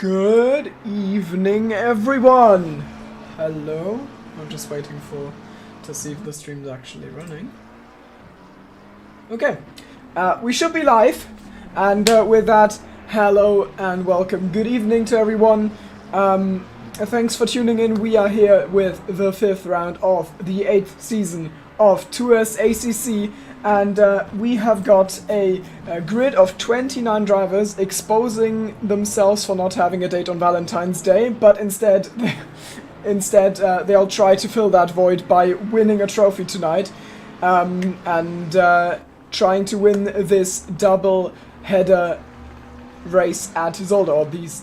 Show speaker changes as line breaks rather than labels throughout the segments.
Good evening, everyone. Hello. I'm just waiting to see if the stream's actually running. Okay, we should be live, and with that, hello and welcome. Good evening to everyone. Thanks for tuning in. We are here with the 5th round of the 8th season of Tours ACC. And we have got a grid of 29 drivers exposing themselves for not having a date on Valentine's Day, but instead they'll try to fill that void by winning a trophy tonight, and trying to win this double header race at Zolder, or this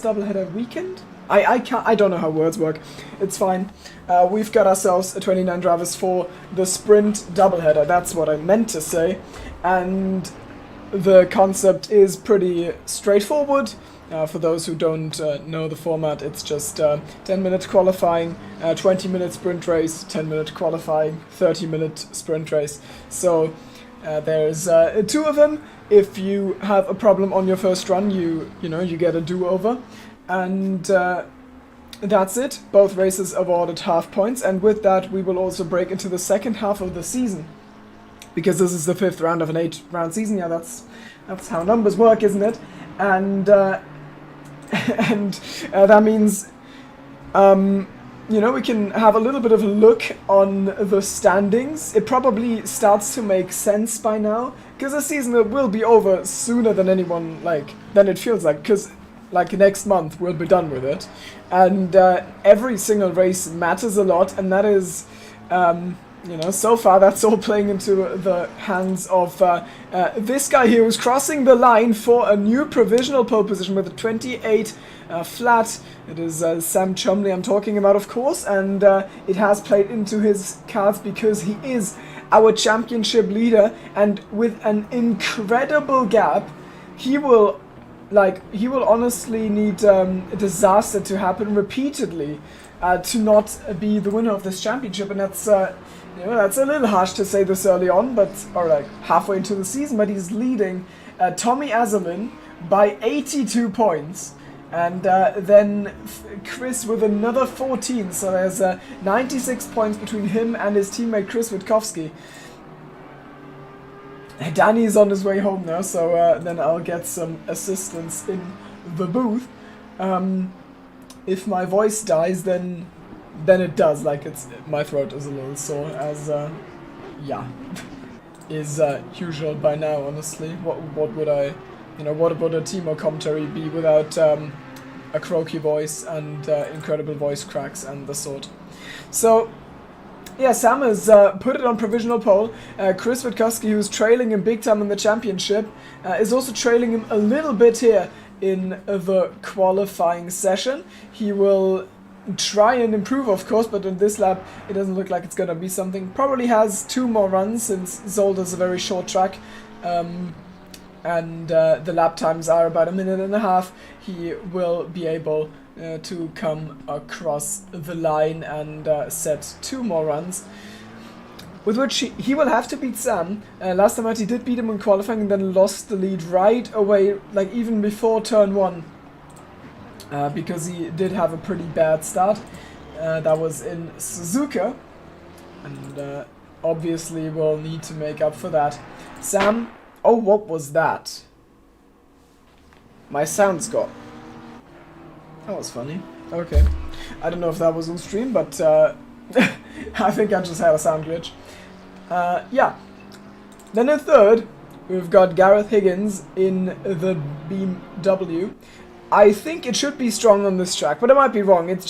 double header weekend. I don't know how words work. It's fine. We've got ourselves 29 drivers for the sprint doubleheader. That's what I meant to say. And the concept is pretty straightforward. For those who don't know the format, it's just 10-minute qualifying, 20-minute sprint race, 10-minute qualifying, 30-minute sprint race. So there's 2 of them. If you have a problem on your first run, you get a do-over. And that's it. Both races awarded half points, and with that we will also break into the second half of the season, because this is the 5th round of an 8-round season. Yeah, that's how numbers work, isn't it? And that means we can have a little bit of a look on the standings. It probably starts to make sense by now, because the season will be over sooner than than it feels like, because next month we'll be done with it, and every single race matters a lot, and that is, so far that's all playing into the hands of this guy here, who's crossing the line for a new provisional pole position with a 28 flat. It is Sam Chumley I'm talking about, of course, and it has played into his cards because he is our championship leader, and with an incredible gap, he will honestly need a disaster to happen repeatedly to not be the winner of this championship, and that's a little harsh to say this early on, or halfway into the season. But he's leading Tommy Azerman by 82 points, and then Chris with another 14. So there's 96 points between him and his teammate Chris Witkowski. Danny's on his way home now, so then I'll get some assistance in the booth. If my voice dies, then it does. My throat is a little sore, as is usual by now. Honestly, what would a team or commentary be without a croaky voice and incredible voice cracks and the sort? So. Yeah, Sam has put it on provisional pole. Chris Witkowski, who's trailing him big time in the championship, is also trailing him a little bit here in the qualifying session. He will try and improve, of course, but in this lap it doesn't look like it's going to be something. Probably has 2 more runs, since Zolder's a very short track. And the lap times are about 1.5 minutes. He will be able to come across the line and set 2 more runs, with which he will have to beat Sam. Last time out he did beat him in qualifying and then lost the lead right away, even before turn 1, because he did have a pretty bad start. That was in Suzuka, and obviously will need to make up for that. Sam, oh, what was that? My sounds got... That was funny. Okay. I don't know if that was on stream, but I think I just had a sound glitch. Yeah. Then in third, we've got Gareth Higgins in the BMW. I think it should be strong on this track, but I might be wrong. It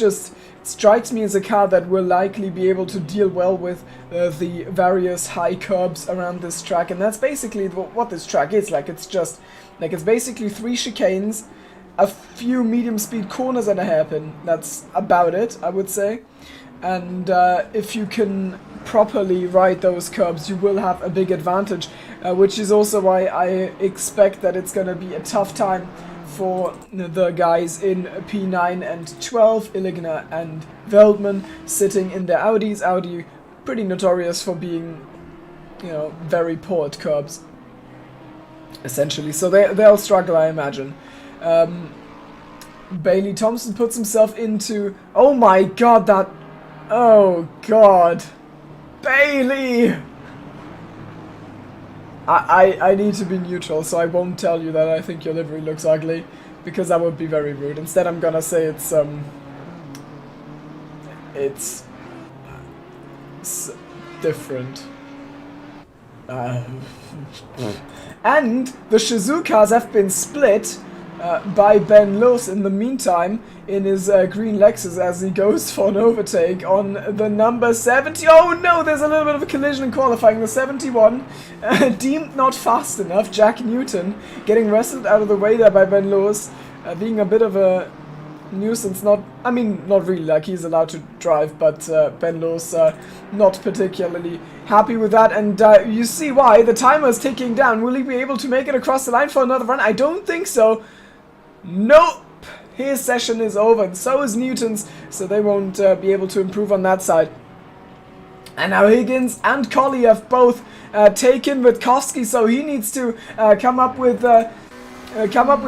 strikes me as a car that will likely be able to deal well with the various high curbs around this track, and that's basically what this track is. It's basically 3 chicanes, a few medium speed corners and a hairpin. That's about it, I would say. And if you can properly ride those curbs, you will have a big advantage, which is also why I expect that it's going to be a tough time for the guys in P9 and 12, Illigner and Veldman, sitting in their Audis. Audi pretty notorious for being, very poor at curbs, essentially. So they'll struggle, I imagine. Bailey Thompson puts himself into... Oh my god, that... Oh god. Bailey! I need to be neutral, so I won't tell you that I think your livery looks ugly, because that would be very rude. Instead, I'm gonna say it's different. And the Shizukas have been split by Ben Lewis in the meantime in his green Lexus as he goes for an overtake on the number 70. Oh no, there's a little bit of a collision in qualifying. The 71 deemed not fast enough. Jack Newton getting wrestled out of the way there by Ben Lewis, being a bit of a nuisance. Not really, like he's allowed to drive, but Ben Lewis not particularly happy with that, and you see why. The timer is ticking down. Will he be able to make it across the line for another run? I don't think so. Nope. His session is over, and so is Newton's, so they won't be able to improve on that side. And now Higgins and Colley have both taken Witkowski, so he needs to come up with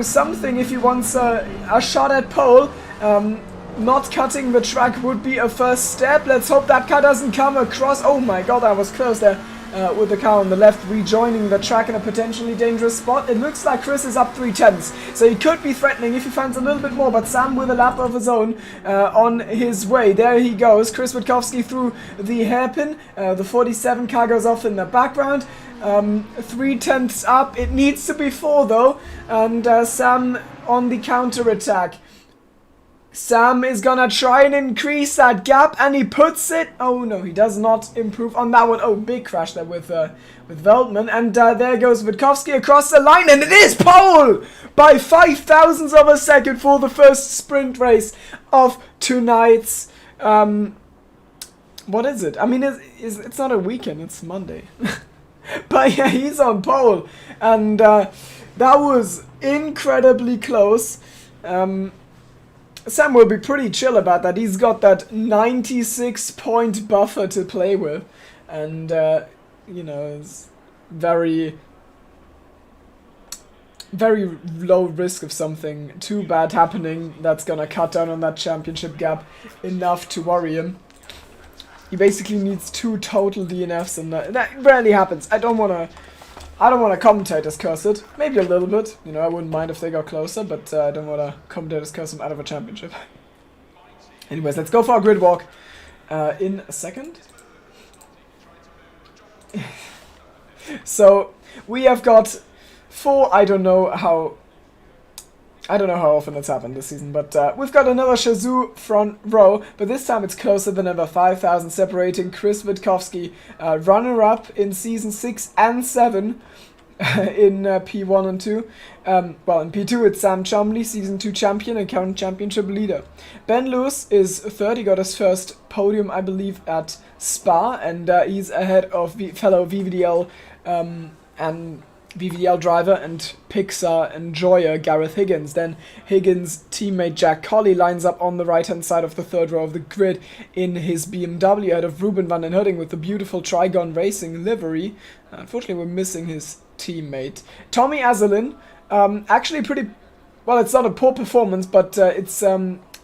something if he wants a shot at pole. Not cutting the track would be a first step. Let's hope that car doesn't come across. Oh my god, that was close there. With the car on the left rejoining the track in a potentially dangerous spot. It looks like Chris is up 3/10, so he could be threatening if he finds a little bit more, but Sam with a lap of his own on his way. There he goes, Chris Witkowski through the hairpin. The 47 car goes off in the background. 3/10 up, it needs to be 4 though, and Sam on the counter attack. Sam is gonna try and increase that gap, and he puts it. Oh no, he does not improve on that one. Oh, big crash there with Veltman, and there goes Witkowski across the line, and it is pole by 5,000ths of a second for the first sprint race of tonight's. What is it? I mean, it's not a weekend; it's Monday. But yeah, he's on pole, and that was incredibly close. Sam will be pretty chill about that. He's got that 96-point buffer to play with, and you know, it's very, very low risk of something too bad happening that's gonna cut down on that championship gap enough to worry him. He basically needs 2 total DNFs, and that rarely happens. I don't wanna commentators curse it. Maybe a little bit. You know, I wouldn't mind if they got closer, but I don't want to commentators curse them out of a championship. Anyways, let's go for our grid walk in a second. So we have got 4. I don't know how often it's happened this season, but we've got another Shazoo front row, but this time it's closer than ever. 5,000 separating Chris Witkowski, runner-up in season 6 and 7 in P1 and 2. Well, in P2 it's Sam Chumley, season 2 champion and current championship leader. Ben Lewis is third. He got his first podium, I believe, at Spa, and he's ahead of fellow VVDL and VVDL driver and Pixar enjoyer Gareth Higgins. Then Higgins' teammate Jack Colley lines up on the right-hand side of the third row of the grid in his BMW ahead of Ruben van den Hudding with the beautiful Trigon Racing livery. Unfortunately, we're missing his teammate. Tommy Azzelin, actually pretty... Well, it's not a poor performance, but it's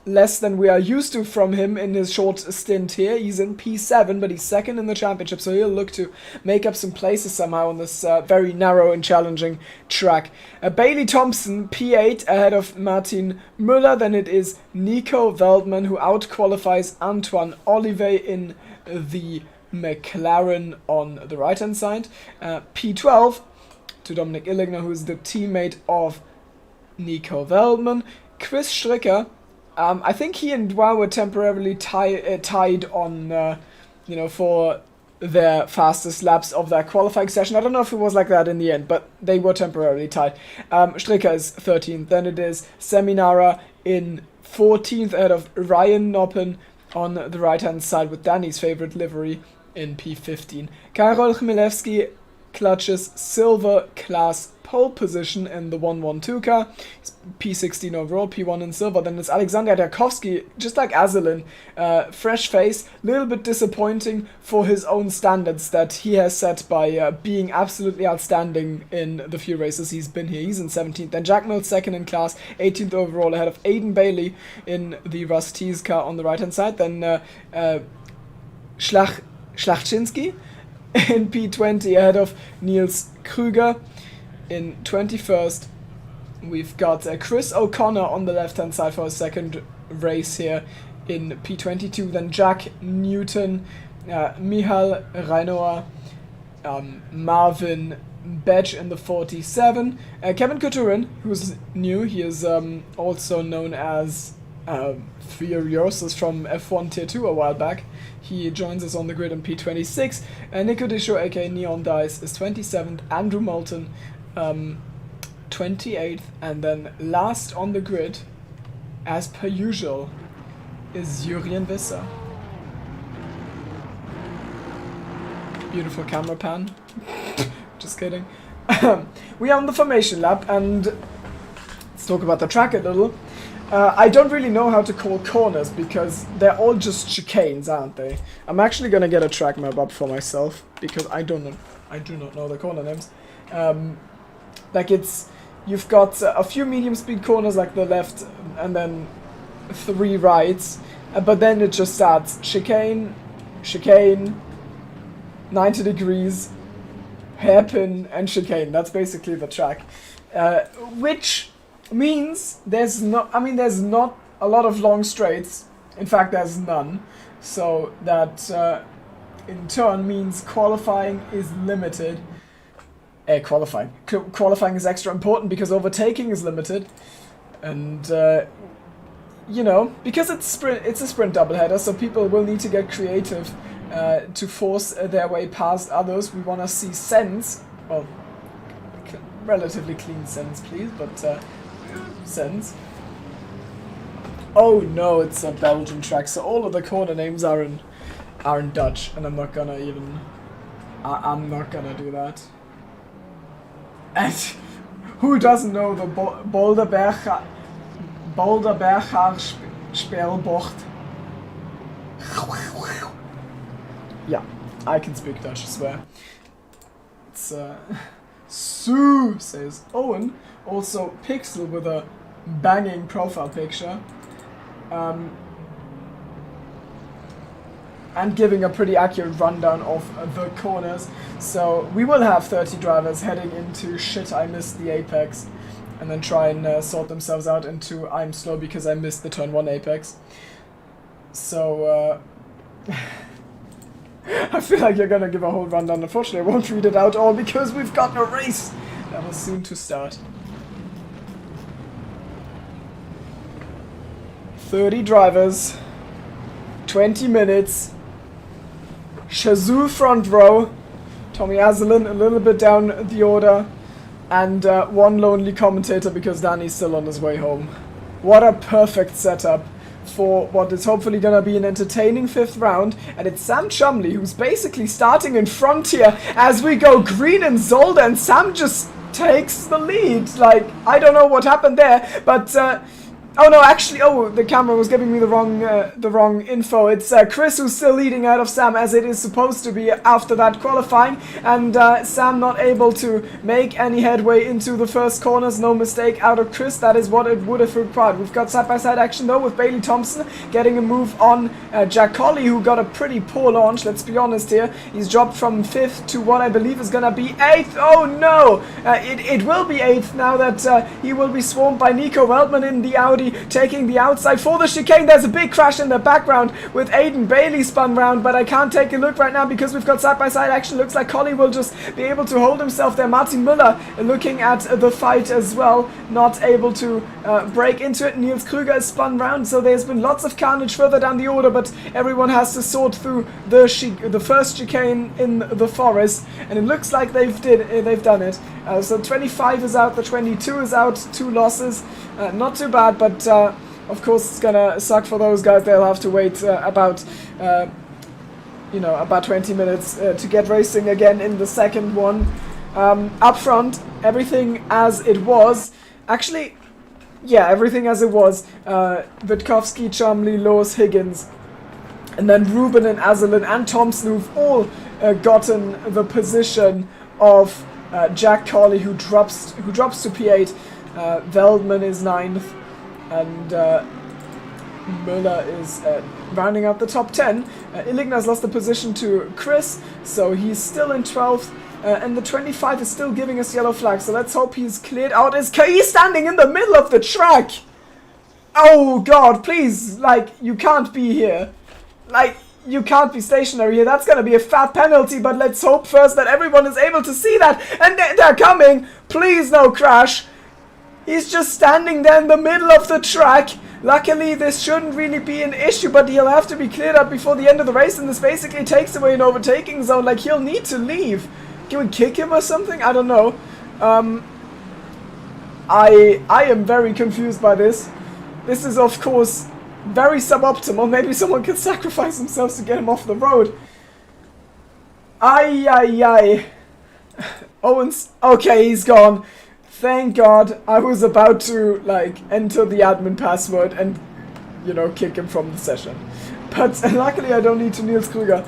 less than we are used to from him in his short stint here. He's in P7, but he's second in the championship, so he'll look to make up some places somehow on this very narrow and challenging track. Bailey Thompson, P8, ahead of Martin Müller. Then it is Nico Veldman, who out-qualifies Antoine Olivet in the McLaren on the right-hand side. P12 to Dominic Illigner, who is the teammate of Nico Veldman. Chris Stricker, I think he and Dwyer were temporarily tied on, you know, for their fastest laps of their qualifying session. I don't know if it was like that in the end, but they were temporarily tied. Stricker is 13th. Then it is Seminara in 14th ahead of Ryan Noppen on the right-hand side with Danny's favorite livery in P15. Karol Chmielewski clutches silver class pole position in the 112 car. He's P16 overall, P1 in silver. Then it's Alexander Tarkovsky, just like Azalin. Fresh face, little bit disappointing for his own standards that he has set by being absolutely outstanding in the few races he's been here. He's in 17th. Then Jack Mills second in class, 18th overall, ahead of Aiden Bailey in the Rusty's car on the right hand side. Then Schlachczynski in P20 ahead of Niels Krüger in 21st. We've got Chris O'Connor on the left hand side for a second race here in P22. Then Jack Newton, Michal Reinoa, Marvin Bedge in the 47. Kevin Couturin, who's new, he is also known as Furiosus from F1 Tier 2 a while back. He joins us on the grid in P26. Nico Disho, aka Neon Dice, is 27th. Andrew Moulton, 28th. And then last on the grid, as per usual, is Jurien Visser. Beautiful camera pan. Just kidding. We are on the formation lap, and let's talk about the track a little. I don't really know how to call corners because they're all just chicanes, aren't they? I'm actually gonna get a track map up for myself because I do not know the corner names. Like you've got a few medium speed corners like the left and then 3 rights, but then it just starts chicane, 90 degrees, hairpin, and chicane. That's basically the track, which means there's not a lot of long straights. In fact, there's none. So that in turn means qualifying is limited. Qualifying is extra important because overtaking is limited, and you know, because it's a sprint doubleheader, so people will need to get creative to force their way past others. We want to see sense, well, relatively clean sense, please, but sense. Oh no, it's a Belgian track, so all of the corner names are in Dutch, and I'm not gonna do that. And who doesn't know the Boulderberger Speelbocht? Yeah, I can speak Dutch, I swear. It's Sue, says Owen. Also Pixel with a banging profile picture. And giving a pretty accurate rundown of the corners. So we will have 30 drivers heading into shit, I missed the apex, and then try and sort themselves out into I'm slow because I missed the turn 1 apex. So I feel like you're gonna give a whole rundown. Unfortunately, I won't read it out all because we've got a race that was soon to start. 30 drivers, 20 minutes. Shazoo front row, Tommy Azalin a little bit down the order, and one lonely commentator because Danny's still on his way home. What a perfect setup for what is hopefully going to be an entertaining 5th round, and it's Sam Chumley who's basically starting in front here as we go green and Zolder, and Sam just takes the lead. Like, I don't know what happened there, but oh no, actually, the camera was giving me the wrong info. It's Chris who's still leading out of Sam, as it is supposed to be after that qualifying, and Sam not able to make any headway into the first corners. No mistake out of Chris. That is what it would have required. We've got side-by-side action though with Bailey Thompson getting a move on Jack Colley, who got a pretty poor launch. Let's be honest here. He's dropped from 5th to what I believe is gonna be 8th. Oh no! It will be 8th now that he will be swarmed by Nico Weltman in the Audi, taking the outside for the chicane. There's a big crash in the background with Aiden Bailey spun round, but I can't take a look right now because we've got side-by-side action. Looks like Colley will just be able to hold himself there. Martin Müller looking at the fight as well, not able to break into it. Niels Krüger is spun round, so there's been lots of carnage further down the order, but everyone has to sort through the first chicane in the forest, and it looks like they've done it. So 25 is out, the 22 is out, 2 losses. Not too bad, but of course it's gonna suck for those guys. They'll have to wait about 20 minutes to get racing again in the second one. Up front, everything as it was. Actually, yeah, everything as it was. Witkowski, Chumley, Lewis, Higgins. And then Ruben and Azalin and Thompson, who've all gotten the position of Jack Colley, who drops to P8. Veldman is 9th. And Müller is rounding out the top 10. Illigna's lost the position to Chris, so he's still in 12th. And the 25 is still giving us yellow flag, so let's hope he's cleared out. Is KE standing in the middle of the track? Oh god, please, like, you can't be here. Like, you can't be stationary here. That's gonna be a fat penalty, but let's hope first that everyone is able to see that. And they're coming. Please, no crash. He's just standing there in the middle of the track. Luckily, this shouldn't really be an issue, but he'll have to be cleared out before the end of the race, and this basically takes away an overtaking zone. Like, he'll need to leave. Can we kick him or something? I don't know. I am very confused by this. This is, of course, very suboptimal. Maybe someone could sacrifice themselves to get him off the road. Ay. Owens. Okay, he's gone. Thank God. I was about to, like, enter the admin password and, you know, kick him from the session. But luckily I don't need to Niels Kruger.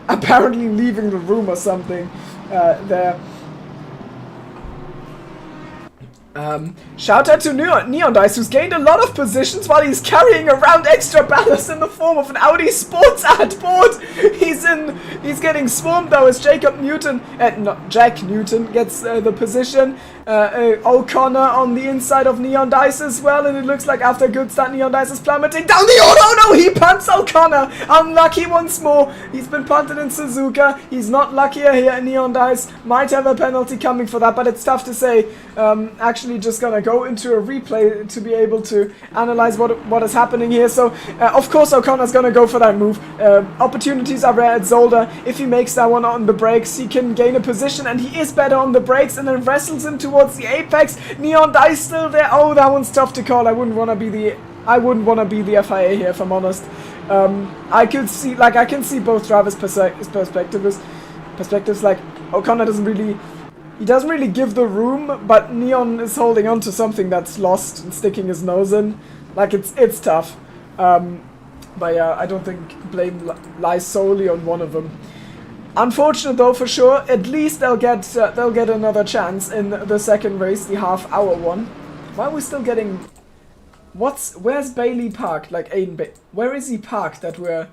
Apparently leaving the room or something there. Shout out to Neon Dice, who's gained a lot of positions while he's carrying around extra ballast in the form of an Audi Sports Ad board. He's getting swarmed though as Jack Newton gets the position. O'Connor on the inside of Neon Dice as well, and it looks like after a good start, Neon Dice is plummeting down the no, he punts O'Connor. Unlucky once more. He's been punted in Suzuka. He's not luckier here. Neon Dice might have a penalty coming for that, but it's tough to say. Actually just gonna go into a replay to be able to analyze what is happening here. So of course O'Connor's gonna go for that move. Opportunities are rare at Zolder. If he makes that one on the brakes, he can gain a position, and he is better on the brakes, and then wrestles him towards the apex. Neon Dice still there. Oh, that one's tough to call. I wouldn't want to be the FIA here, if I'm honest. I can see both drivers' perspectives. Like, O'Connor doesn't really give the room, but Neon is holding on to something that's lost and sticking his nose in. Like, it's tough. But yeah, I don't think blame lies solely on one of them. Unfortunate though, for sure. At least they'll get another chance in the second race, the half-hour one. Why are we still getting? Where's Bailey parked? Like Aiden, where is he parked? That we're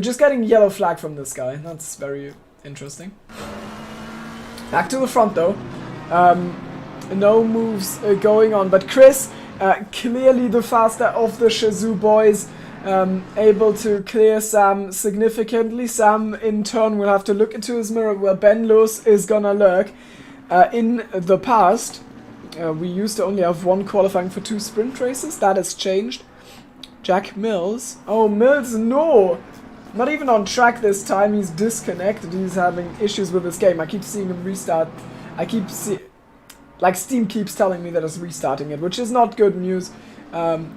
just getting yellow flag from this guy. That's very interesting. Back to the front though. No moves going on, but Chris, clearly the faster of the Shazoo boys, able to clear Sam significantly. Sam in turn will have to look into his mirror where Ben Lewis is gonna lurk. In the past, we used to only have one qualifying for 2 sprint races. That has changed. Jack Mills. Oh, Mills, no! Not even on track this time. He's disconnected. He's having issues with this game. I keep seeing him restart. Like, Steam keeps telling me that it's restarting it, which is not good news.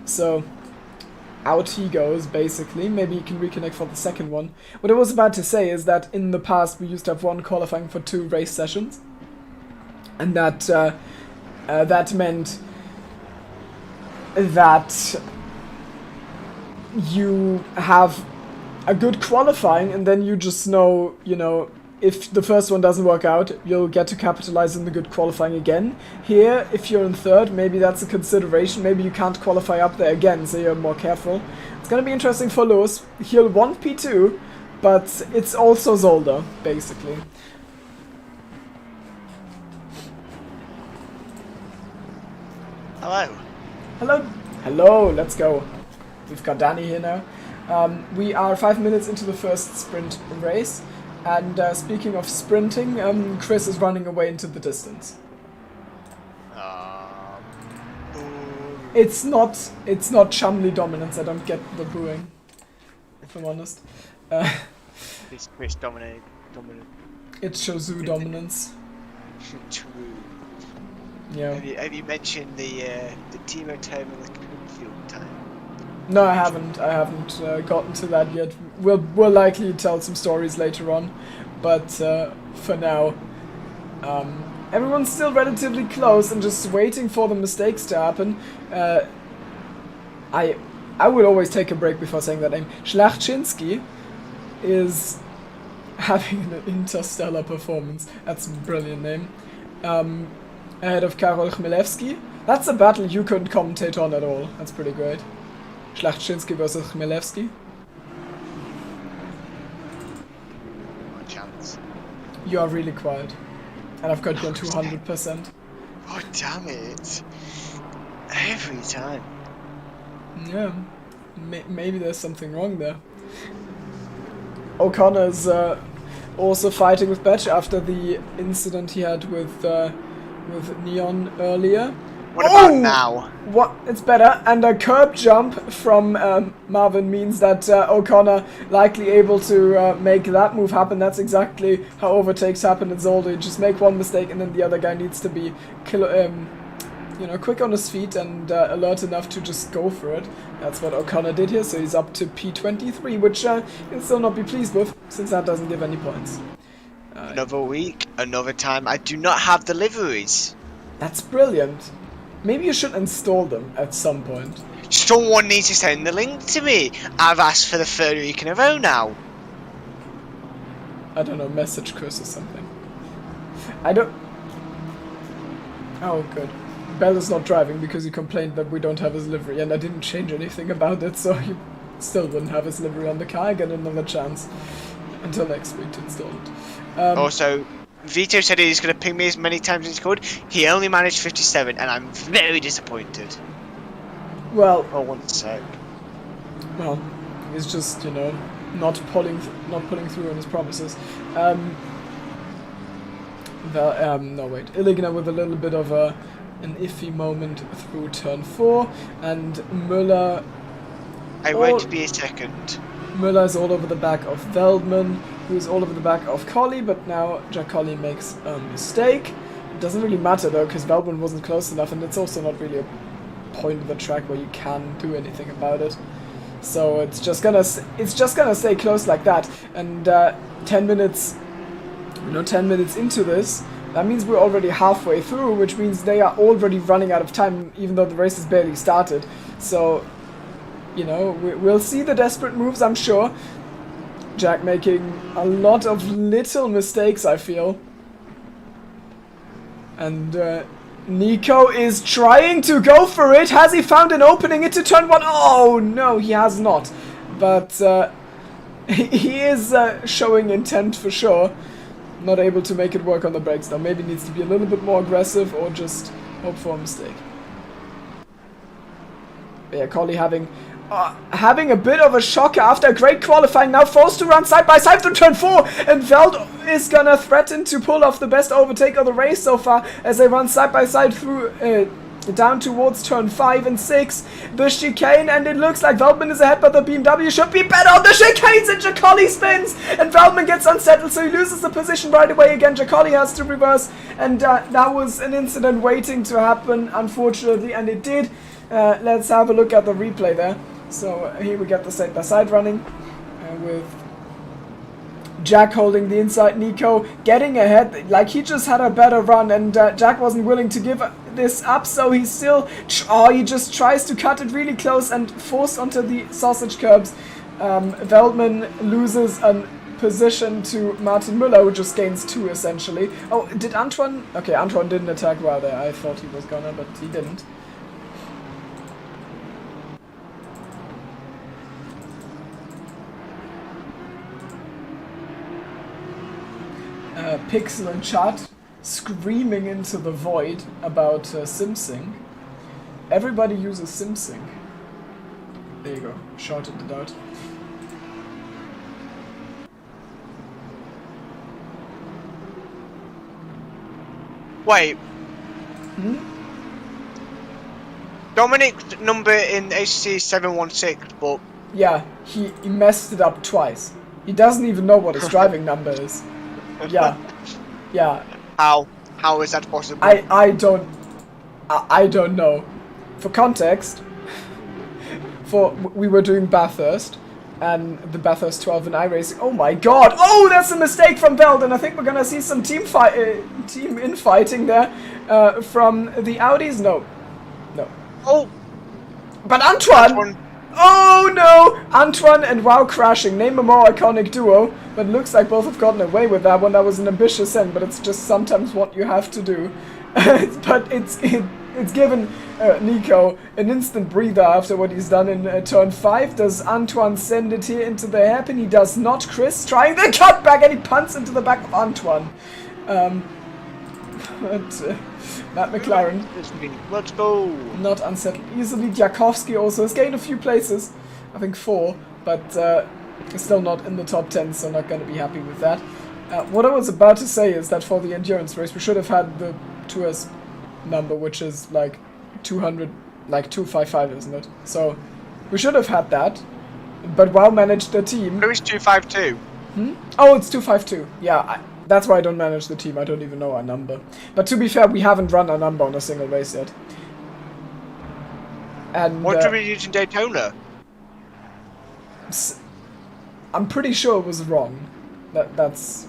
So out he goes, basically. Maybe he can reconnect for the second one. What I was about to say is that in the past we used to have one qualifying for 2 race sessions. And that meant that you have a good qualifying, and then you just know, you know, if the first one doesn't work out, you'll get to capitalize on the good qualifying again. Here, if you're in third, maybe that's a consideration. Maybe you can't qualify up there again, so you're more careful. It's gonna be interesting for Lewis. He'll want P2, but it's also Zolder, basically.
Hello.
Hello. Hello, let's go. We've got Danny here now. We are 5 minutes into the first sprint race. And speaking of sprinting, Chris is running away into the distance. It's not Chumley dominance. I don't get the booing, if I'm honest.
It's Chris dominant.
It's Shazoo dominance.
True.
Yeah.
Have you mentioned the Timo time and the Cookfield time?
No, I haven't. I haven't gotten to that yet. We'll likely tell some stories later on, but for now, Everyone's still relatively close and just waiting for the mistakes to happen. I would always take a break before saying that name. Schlachczynski is having an interstellar performance. That's a brilliant name. Ahead of Karol Chmielewski. That's a battle you couldn't commentate on at all. That's pretty great. Schlachczynski versus Chmielewski.
No chance.
You are really quiet. And I've got you on 200%.
Oh, damn it. Every time.
Yeah. Maybe there's something wrong there. O'Connor's also fighting with Batch after the incident he had with Neon earlier.
What about now?
What? It's better. And a curb jump from Marvin means that O'Connor likely able to make that move happen. That's exactly how overtakes happen in Zolder. You just make one mistake and then the other guy needs to be quick on his feet and alert enough to just go for it. That's what O'Connor did here, so he's up to P23, which he'll still not be pleased with, since that doesn't give any points.
Another week, another time. I do not have deliveries.
That's brilliant. Maybe you should install them at some point.
Someone needs to send the link to me. I've asked for the third week in a row now.
I don't know, message Chris or something. I don't... Oh, good. Bell is not driving because he complained that we don't have his livery, and I didn't change anything about it, so he still wouldn't have his livery on the car. I get another chance until next week to install it.
Also, Vito said he's going to ping me as many times as he could. He only managed 57, and I'm very disappointed.
Well,
Oh, 1 sec.
well, he's just, not pulling through on his promises. No, wait. Illigner with a little bit of an iffy moment through turn 4, and Müller...
I won't be a second.
Müller is all over the back of Veldman, who is all over the back of Colley, but now Jack Colley makes a mistake. It doesn't really matter though, because Veldman wasn't close enough, and it's also not really a point of the track where you can do anything about it. So it's just gonna stay close like that. And 10 minutes into this, that means we're already halfway through, which means they are already running out of time, even though the race has barely started. So, we'll see the desperate moves, I'm sure. Jack making a lot of little mistakes, I feel. And Nico is trying to go for it. Has he found an opening into turn 1? Oh, no, he has not. But he is showing intent for sure. Not able to make it work on the brakes though. Maybe needs to be a little bit more aggressive or just hope for a mistake. But yeah, Colley having a bit of a shocker after a great qualifying. Now forced to run side by side through turn 4. And Veld is gonna threaten to pull off the best overtake of the race so far as they run side by side through down towards turn 5 and 6. The chicane, and it looks like Veldman is ahead, but the BMW should be better on the chicanes, and Jacoli spins, and Veldman gets unsettled, so he loses the position right away again. Jacoli has to reverse, and that was an incident waiting to happen, unfortunately, and it did. Let's have a look at the replay there. So here we get the side-by-side running with Jack holding the inside, Nico getting ahead, like he just had a better run, and Jack wasn't willing to give this up, so he still, he just tries to cut it really close and forced onto the sausage curbs. Veldman loses a position to Martin Müller, who just gains 2 essentially. Oh, did Antoine? Okay, Antoine didn't attack well there. I thought he was gonna, but he didn't. Pixel and chat screaming into the void about SimSync. Everybody uses SimSync. There you go, shouted it out.
Wait. Dominic's number in ACC is 716, but...
Yeah, he messed it up twice. He doesn't even know what his driving number is. Yeah. Yeah.
How is that possible?
I don't know. For context, we were doing Bathurst, and the Bathurst 12 and iRacing. Oh my god! Oh, that's a mistake from Belden. I think we're gonna see some team infighting there from the Audis. No.
Oh!
But Antoine! Oh no! Antoine and WoW crashing. Name a more iconic duo. But it looks like both have gotten away with that one. That was an ambitious end, but it's just sometimes what you have to do. But it's given Nico an instant breather after what he's done in turn 5. Does Antoine send it here into the hairpin? He does not. Chris trying the cutback and he punts into the back of Antoine. Matt McLaren.
Let's go.
Not unsettled easily. Djakovsky also has gained a few places. I think 4, but still not in the top 10, so not going to be happy with that. What I was about to say is that for the endurance race, we should have had the 2S number, which is like 200, like 255, isn't it? So we should have had that, but WoW managed the team.
Who is 252?
Oh, it's 252. Yeah, that's why I don't manage the team. I don't even know our number. But to be fair, we haven't run our number on a single race yet. And
what did we use in Daytona?
I'm pretty sure it was wrong. That's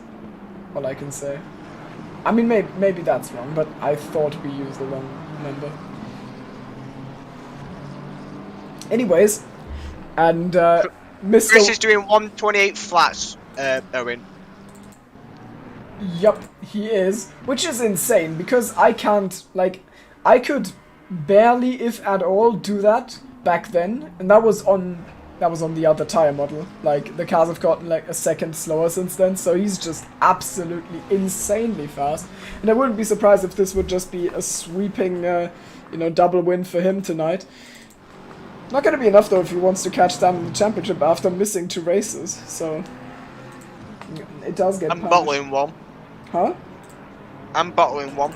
all I can say. I mean, maybe that's wrong, but I thought we used the wrong number. Anyways, and Mr.
Chris is doing 128 flats, Owen.
Yup, he is, which is insane because I can't, like, I could barely, if at all, do that back then, and that was on the other tire model. Like, the cars have gotten like a second slower since then, so he's just absolutely insanely fast. And I wouldn't be surprised if this would just be a sweeping, double win for him tonight. Not gonna be enough though if he wants to catch down in the championship after missing 2 races, so it does get
I'm bottling one.
Huh?
I'm bottling one.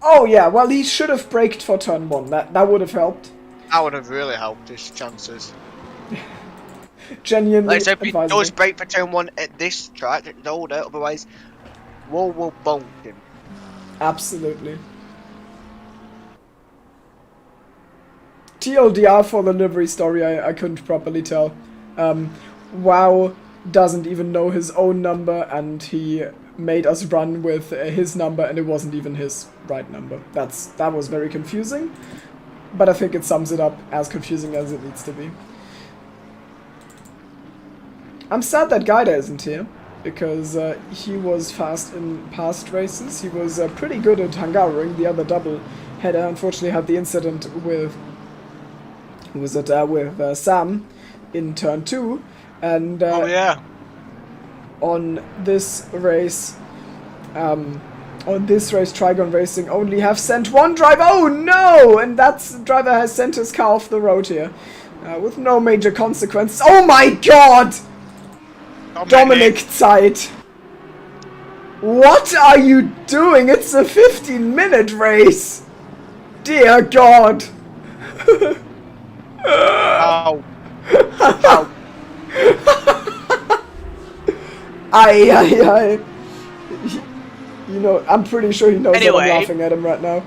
Oh yeah, well he should have braked for turn 1, that would have helped.
That would have really helped his chances.
Genuinely
Let's hope he
advisable.
does break for turn 1 at this track at Zolder, otherwise we'll bonk him.
Absolutely. TLDR for the livery story, I couldn't properly tell. WoW doesn't even know his own number, and he made us run with his number, and it wasn't even his right number. That was very confusing, but I think it sums it up as confusing as it needs to be. I'm sad that Gaida isn't here, because he was fast in past races. He was pretty good at Hungaroring, the other double header. Unfortunately had the incident with Sam in turn 2, and
Oh yeah.
on this race, Trigon Racing only have sent 1 driver. Oh no! And that driver has sent his car off the road here, with no major consequences. Oh my god! Dominic Zeit! What are you doing? It's a 15-minute race! Dear god!
Ow. Ow.
Aye. You know, I'm pretty sure he knows that I'm
Anyway.
laughing at him right now.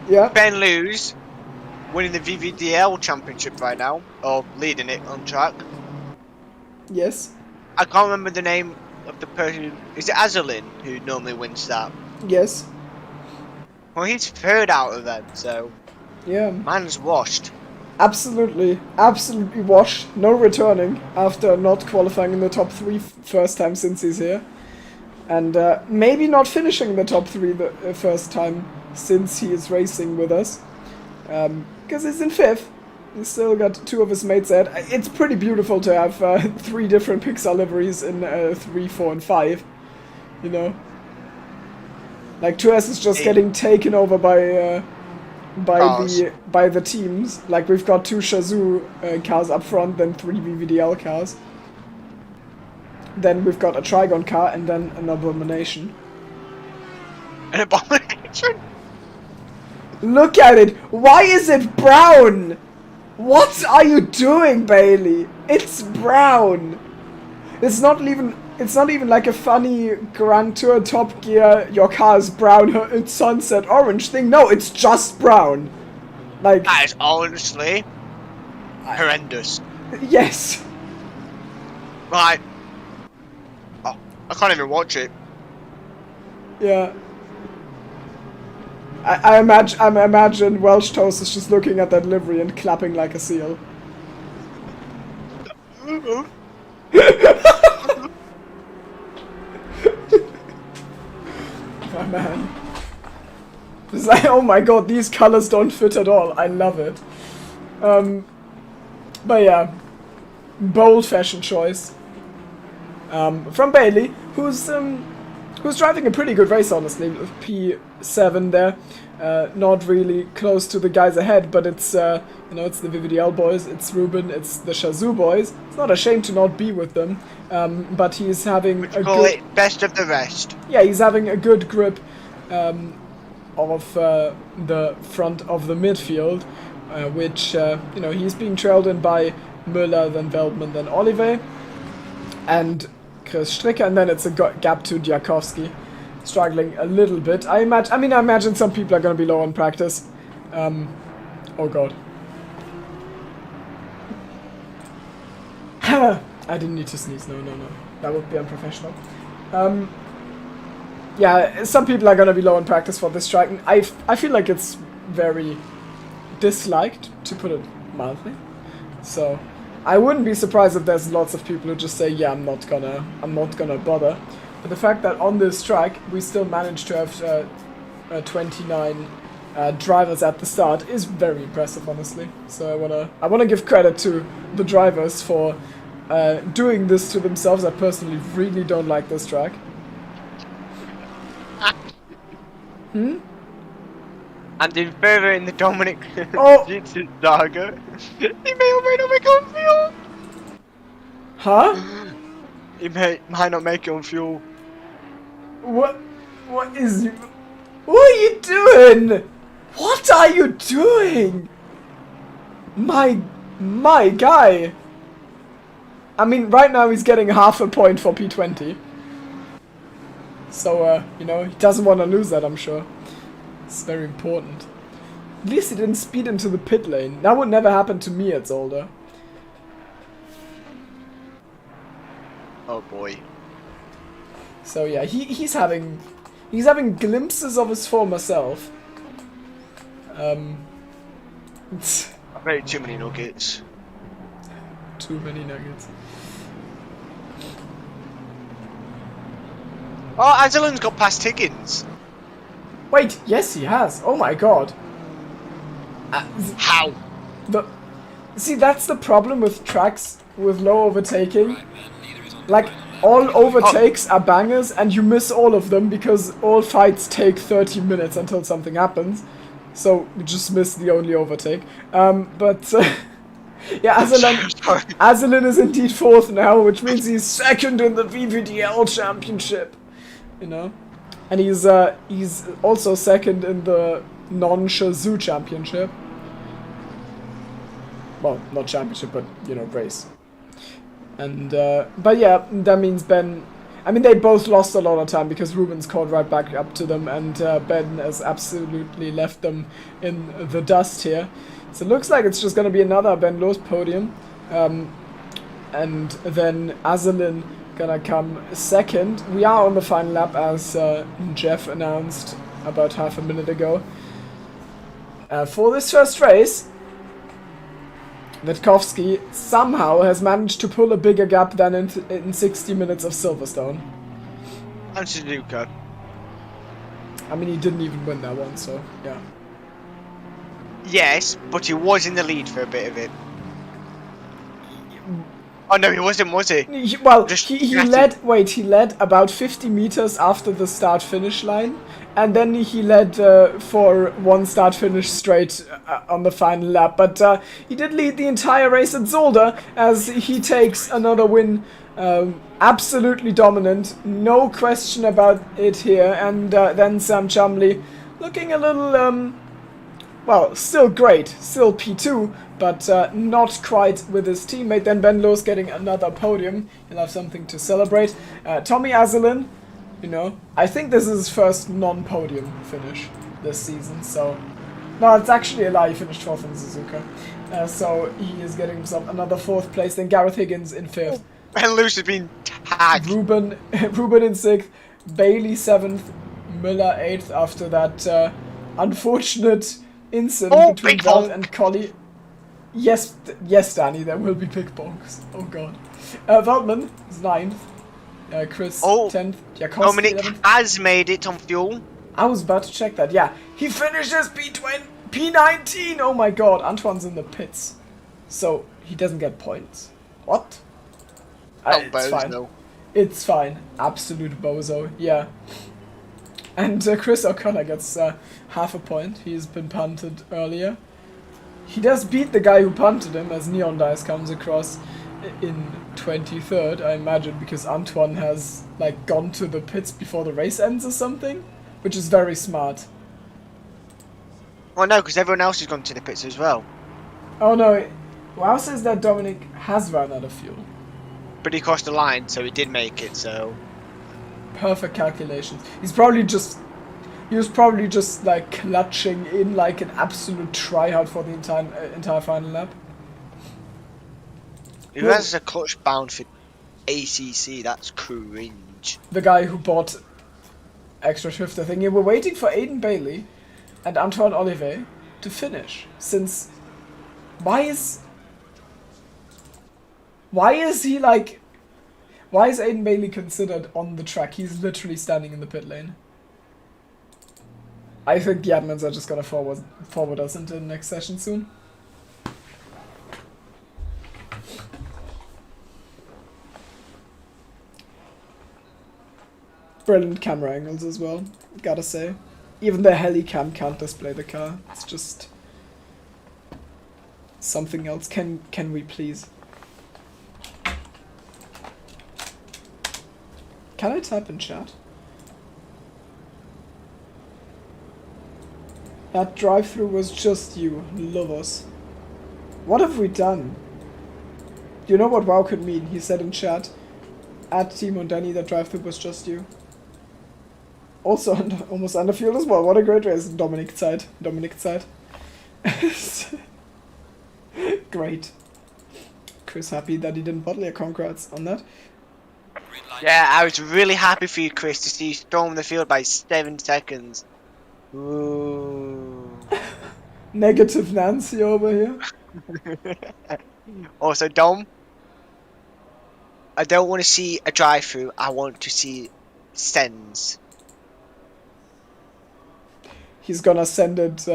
Yeah?
Ben Lewis winning the VVDL championship right now, or leading it on track.
Yes?
I can't remember the name of the person. Is it Azalin who normally wins that?
Yes.
Well, he's 3rd out of them, so
Yeah.
man's washed.
Absolutely washed. No returning after not qualifying in the top 3 first time since he's here. And maybe not finishing in the top 3 the first time since he is racing with us. Because he's in 5th. He's still got 2 of his mates ahead. It's pretty beautiful to have 3 different Pixar liveries in 3, 4, and 5. You know? Like 2S is just getting taken over by the teams. Like we've got 2 Shazoo cars up front, then 3 VVDL cars. Then we've got a Trigon car, and then an Abomination.
An abomination?
Look at it! Why is it brown? What are you doing, Bailey? It's brown! It's not even like a funny Grand Tour Top Gear, your car is brown, it's sunset orange thing. No, it's just brown. Like,
That is honestly horrendous.
yes.
Right. Oh, I can't even watch it.
Yeah. I imagine Welsh Toast is just looking at that livery and clapping like a seal. Oh man. It's like, oh my god, these colors don't fit at all. I love it. But yeah, bold fashion choice from Bailey, who's driving a pretty good race, honestly. With P7 there, not really close to the guys ahead, but it's you know, it's the VVDL boys, it's Ruben, it's the Shazoo boys. It's not a shame to not be with them, but he's having a
Call
good,
it best of the rest.
yeah, he's having a good grip of the front of the midfield, which you know, he's being trailed in by Müller, then Veldman, then Oliver, and Chris Stricker, and then it's a gap to Diakowski, struggling a little bit. I imagine some people are going to be low on practice. Oh god. I didn't need to sneeze. No. That would be unprofessional. Yeah, some people are going to be low on practice for this strike, and I feel like it's very disliked, to put it mildly. So I wouldn't be surprised if there's lots of people who just say, yeah, I'm not gonna bother. But the fact that on this track we still managed to have 29 drivers at the start is very impressive, honestly. So I wanna give credit to the drivers for doing this to themselves. I personally really don't like this track.
And then further in the Dominic
Oh.
saga, he may or may not make it on fuel.
Huh?
He might not make it on fuel.
What is you? What are you doing? What are you doing? My guy. I mean, right now he's getting half a point for P20. So, you know, he doesn't want to lose that, I'm sure. It's very important. At least he didn't speed into the pit lane. That would never happen to me at Zolder.
Oh boy.
So yeah, he's having glimpses of his former self.
Very too many nuggets.
Too many nuggets.
Oh, Angelin's got past Higgins.
Wait, yes he has. Oh my god.
How?
See, that's the problem with tracks with low overtaking. Like, all overtakes are bangers and you miss all of them because all fights take 30 minutes until something happens. So, we just missed the only overtake. Yeah, Azalin is indeed 4th now, which means he's 2nd in the VVDL championship. You know? And he's also 2nd in the non-Shazoo championship. Well, not championship, but, you know, race. And, but yeah, that means Ben... I mean, they both lost a lot of time because Ruben's caught right back up to them, and Ben has absolutely left them in the dust here. So it looks like it's just going to be another Ben Lowe's podium. And then Azalin gonna come 2nd. We are on the final lap, as Jeff announced about half a minute ago. For this first race, Witkowski somehow has managed to pull a bigger gap than in 60 minutes of Silverstone.
And Suzuka.
I mean, he didn't even win that one, so yeah.
Yes, but he was in the lead for a bit of it. Oh no, he wasn't, was he?
He led about 50 meters after the start-finish line, and then he led for one start-finish straight on the final lap. But he did lead the entire race at Zolder, as he takes another win, absolutely dominant, no question about it here. And then Sam Chumley looking a little, well, still great, still P2, but not quite with his teammate. Then Ben Lowe's getting another podium. He'll have something to celebrate. Tommy Azalin, you know, I think this is his first non-podium finish this season, so... No, it's actually a lie, he finished 4th in Suzuka. So he is getting himself another 4th place, then Gareth Higgins in 5th.
And Lewis has been tagged.
Ruben in 6th, Bailey 7th, Miller 8th after that unfortunate incident between
big
Veld
honk.
and Collie. Yes, Danny, there will be big bonks. Oh god. Veldman is 9th. Chris 10th. Jacoski
Dominic
11th.
has made it on fuel.
I was about to check that. Yeah, he finishes P19. Oh my god, Antoine's in the pits, so he doesn't get points. What? It's fine.
Bozo.
It's fine. Absolute bozo. Yeah. And Chris O'Connor gets half a point. He's been punted earlier. He does beat the guy who punted him as Neon Dice comes across in 23rd, I imagine, because Antoine has like gone to the pits before the race ends or something, which is very smart.
Well, no, because everyone else has gone to the pits as well.
Oh no, WoW says that Dominic has run out of fuel.
But he crossed the line, so he did make it, so...
Perfect calculations. He was probably just like clutching in like an absolute tryhard for the entire final lap.
Who has a clutch bound for ACC? That's cringe.
The guy who bought extra shift, I think. Yeah, we're waiting for Aiden Bailey and Antoine Olivet to finish. Since why is Aiden Bailey considered on the track? He's literally standing in the pit lane. I think the admins are just gonna forward us into the next session soon. Brilliant camera angles as well, gotta say. Even the helicam can't display the car. It's just something else. Can we please? Can I type in chat? That drive-through was just you, lovers. What have we done? You know what WoW could mean? He said in chat, at Timo and Danny, that drive-through was just you. Also almost underfield as well. What a great race. Dominic side. Great. Chris happy that he didn't bottle your congrats on that.
Yeah, I was really happy for you, Chris, to see you storm the field by 7 seconds. Ooh.
Negative Nancy over here.
Also, Dom, I don't want to see a drive-through. I want to see sends.
He's gonna send it.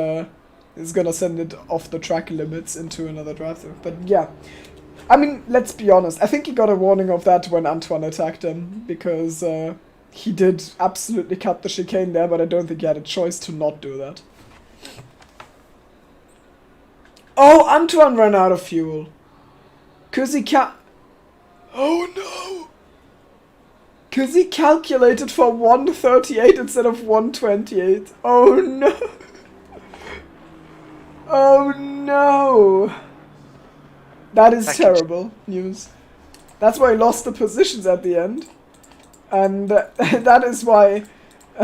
He's gonna send it off the track limits into another drive-through. But yeah, I mean, let's be honest. I think he got a warning of that when Antoine attacked him, because he did absolutely cut the chicane there. But I don't think he had a choice to not do that. Oh, Antoine ran out of fuel. Cause he Oh no! Cause he calculated for 138 instead of 128. Oh no! Oh no! That is terrible news. That's why he lost the positions at the end. And that is why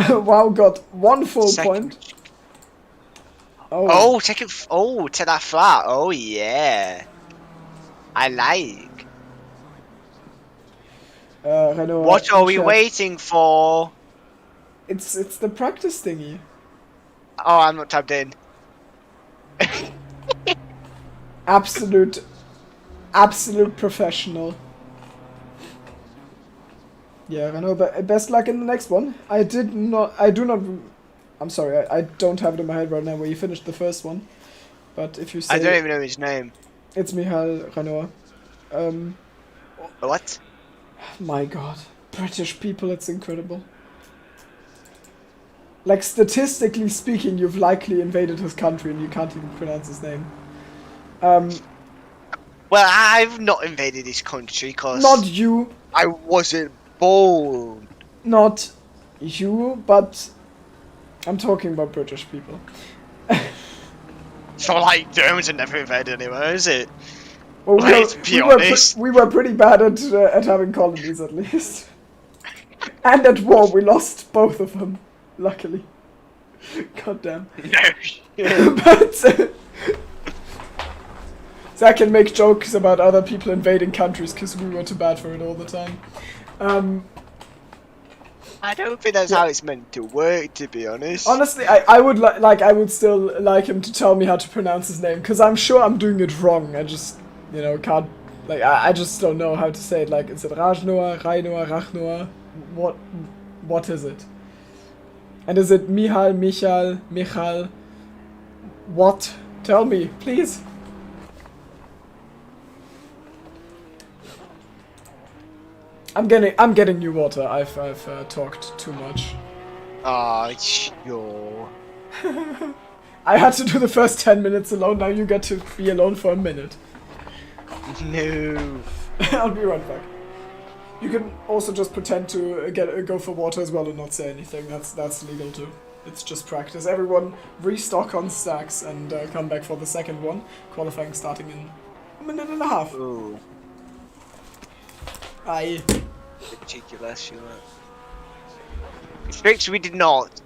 WoW got 1 full point.
Oh, take it. Oh, take that flat. Oh yeah, I like.
Renault,
What are we waiting for?
It's the practice thingy.
Oh, I'm not tabbed in.
Absolute professional. Yeah, Renault, best luck in the next one. I'm sorry, I don't have it in my head right now where you finished the first one. But if you say...
I don't even know his name.
It's Michal Renault.
What?
My god. British people, it's incredible. Like, statistically speaking, you've likely invaded his country and you can't even pronounce his name.
Well, I've not invaded his country because...
Not you.
I wasn't born.
Not you, but... I'm talking about British people.
So, like, Germans have never invaded anywhere, is it?
Well,
Let's be honest.
we were pretty bad at having colonies, at least. And at war, we lost both of them, luckily. God damn.
No.
But So I can make jokes about other people invading countries because we were too bad for it all the time.
I don't think that's how it's meant to work, to be honest.
Honestly, I would I would still like him to tell me how to pronounce his name, because I'm sure I'm doing it wrong. I just, you know, can't, like, I just don't know how to say it. Like, is it Rajnoa, Rainoa, Rachnoa? What is it? And is it Mihal, Michal, Michal? What? Tell me, please. I'm getting you water. I've talked too much.
Ah, sure.
I had to do the first 10 minutes alone. Now you get to be alone for a minute.
No.
I'll be right back. You can also just pretend to go for water as well and not say anything. That's legal too. It's just practice. Everyone restock on stacks and come back for the second one. Qualifying starting in a minute and a half.
Ooh.
Aye.
Ridiculous, you know. Tricks we did not.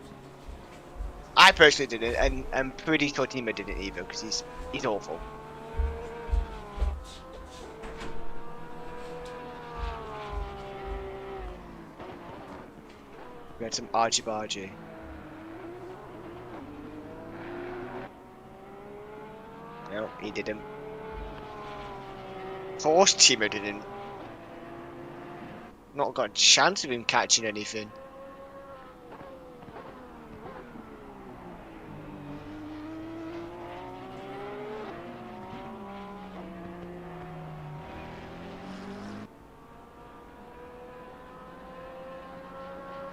I personally didn't, and I'm pretty sure Timo didn't either, because he's awful. We had some argy-bargy. No, he didn't. Of course Timo didn't. Not got a chance of him catching anything.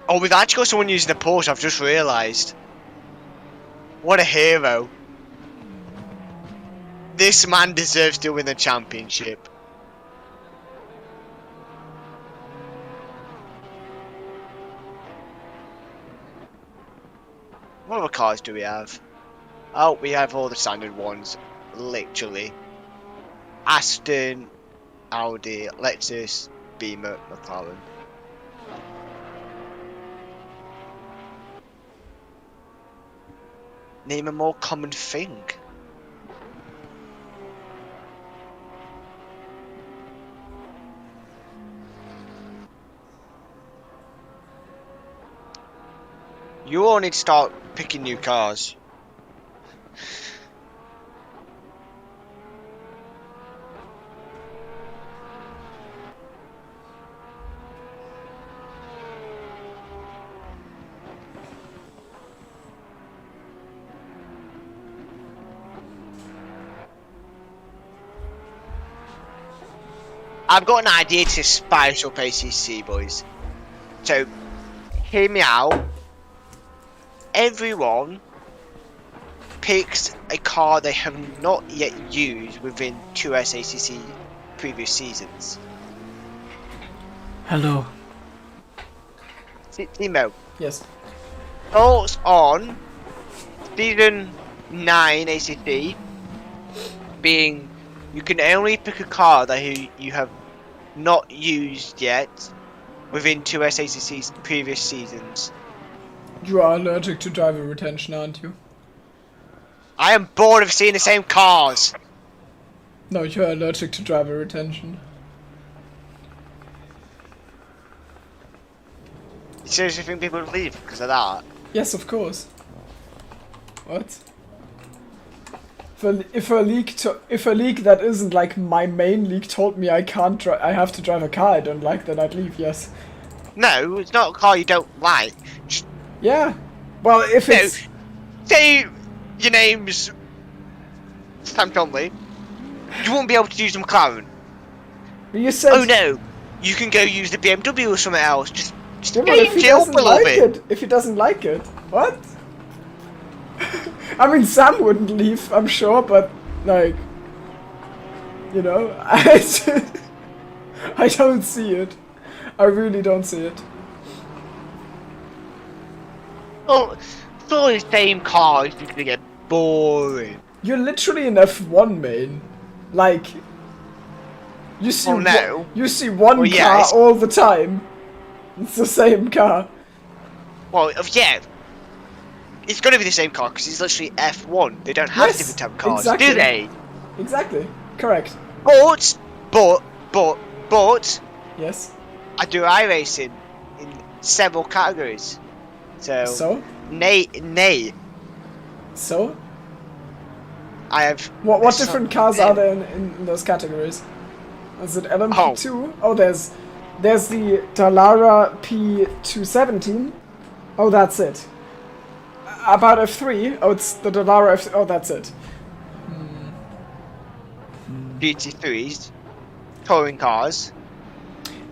Oh, we've actually got someone using the Porsche, I've just realised. What a hero. This man deserves to win the championship. What other cars do we have? Oh, we have all the standard ones. Literally. Aston, Audi, Lexus, Beamer, McLaren. Name a more common thing. You all need to start picking new cars. I've got an idea to spice up ACC, boys. So, hear me out. Everyone picks a car they have not yet used within 2 ACC previous seasons.
Hello.
Timo,
Yes.
thoughts on season 9 ACC being you can only pick a car that you have not used yet within 2 ACC's previous seasons.
You are allergic to driver retention, aren't you?
I am bored of seeing the same cars.
No, you're allergic to driver retention.
You seriously think people would leave because of that?
Yes, of course. What? If a league that isn't like my main league told me I have to drive a car I don't like, then I'd leave. Yes.
No, it's not a car you don't like. Just,
Yeah. Well, if it's
say your name's Sam Conley, you won't be able to use the McLaren.
you said.
Oh no, you can go use the BMW or something else. Just
Yeah, but if
change
he
it up a
doesn't
little
like
bit.
it, if he doesn't like it, what? I mean, Sam wouldn't leave, I'm sure, but like, you know, I don't see it. I really don't see it.
Well, it's all the same cars. It's gonna get boring.
You're literally an F1 main. Like, you see,
Oh, no.
you see one
Well, yeah,
car
it's-
all the time. It's the same car.
Well, yeah. It's gonna be the same car because it's literally F1. They don't have
Yes,
different type of cars,
exactly.
do they?
Exactly. Correct.
But
Yes.
I do iRacing in several categories.
So?
Nay.
So?
I have.
What different cars are there in those categories? Is it LMP2? Oh, there's the Dallara P217. Oh, that's it. About F3. Oh, it's the Dallara F. Oh, that's it.
GT3s, touring cars.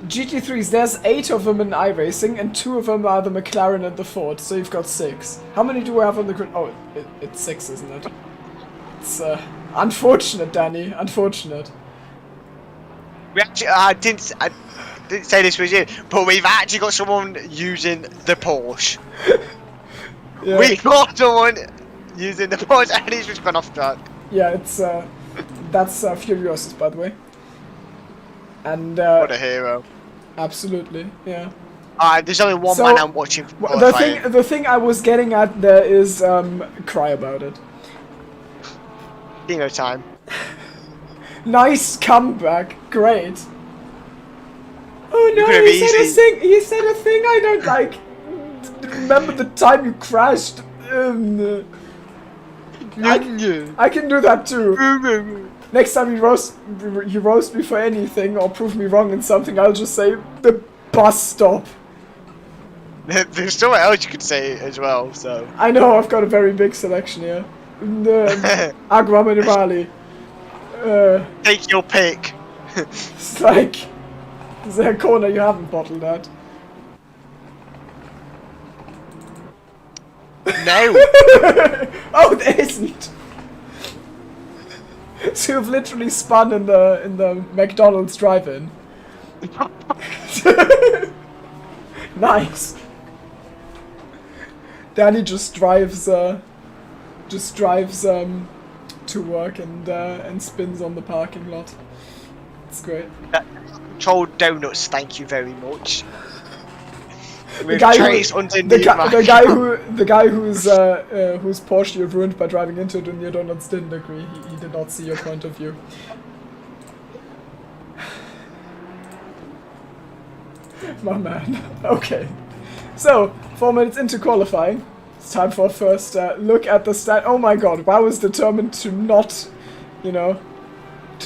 GT3s, there's 8 of them in iRacing, and 2 of them are the McLaren and the Ford, so you've got 6. How many do we have on the grid? Oh, it's 6, isn't it? It's unfortunate, Danny. Unfortunate.
We actually, I didn't say this was you, but we've actually got someone using the Porsche.
Yeah.
We got someone using the Porsche, and he's just gone off track.
Yeah, it's that's Furiosus, by the way. And
What a hero!
absolutely, yeah.
There's only one
So,
man I'm watching.
The thing I was getting at there is cry about it.
Dino time.
Nice comeback, great. Oh no,
could've
he said a
easily-
thing. He said a thing I don't like. Remember the time you crashed? I can do that too. Next time you roast me for anything or prove me wrong in something, I'll just say the bus stop.
There's somewhere else you could say as well. So
I know I've got a very big selection here. Agua Minerale.
take your pick.
It's like, is there a corner you haven't bottled at?
No.
Oh, there isn't. So you've literally spun in the McDonald's drive-in. Nice. Danny just drives to work and spins on the parking lot. It's great.
Controlled donuts, thank you very much.
The guy whose Porsche you ruined by driving into it in your donuts didn't agree. He did not see your point of view. My man. Okay. So, 4 minutes into qualifying, it's time for a first look at the stat. Oh my god, I was determined to not, to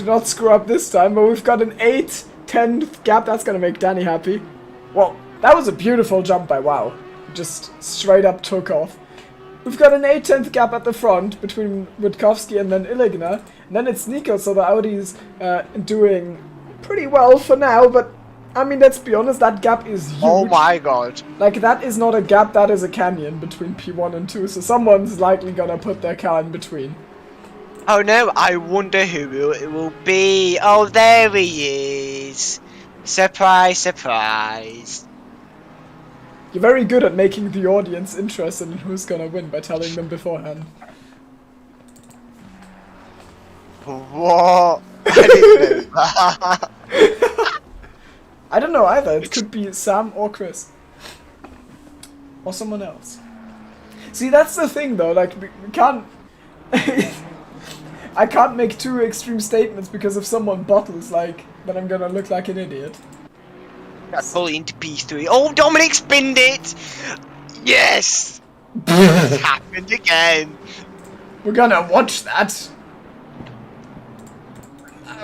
not screw up this time, but we've got an 8/10 gap. That's gonna make Danny happy. Well, that was a beautiful jump by Wow. Just straight up took off. We've got an 8/10 gap at the front between Witkowski and then Illigner. And then it's Nico, so the Audi's doing pretty well for now, but I mean, let's be honest, that gap is huge.
Oh my god.
Like, that is not a gap, that is a canyon between P1 and 2, so someone's likely gonna put their car in between.
Oh no, I wonder who it will be. Oh, there he is. Surprise, surprise.
You're very good at making the audience interested in who's gonna win by telling them beforehand.
What? I didn't know that.
I don't know either, it could be Sam or Chris. Or someone else. See, that's the thing though, like, we can't... I can't make too extreme statements because if someone bottles, like, then I'm gonna look like an idiot.
Fully into P3. Oh, Dominic spinned it! Yes! It's happened again.
We're gonna watch that.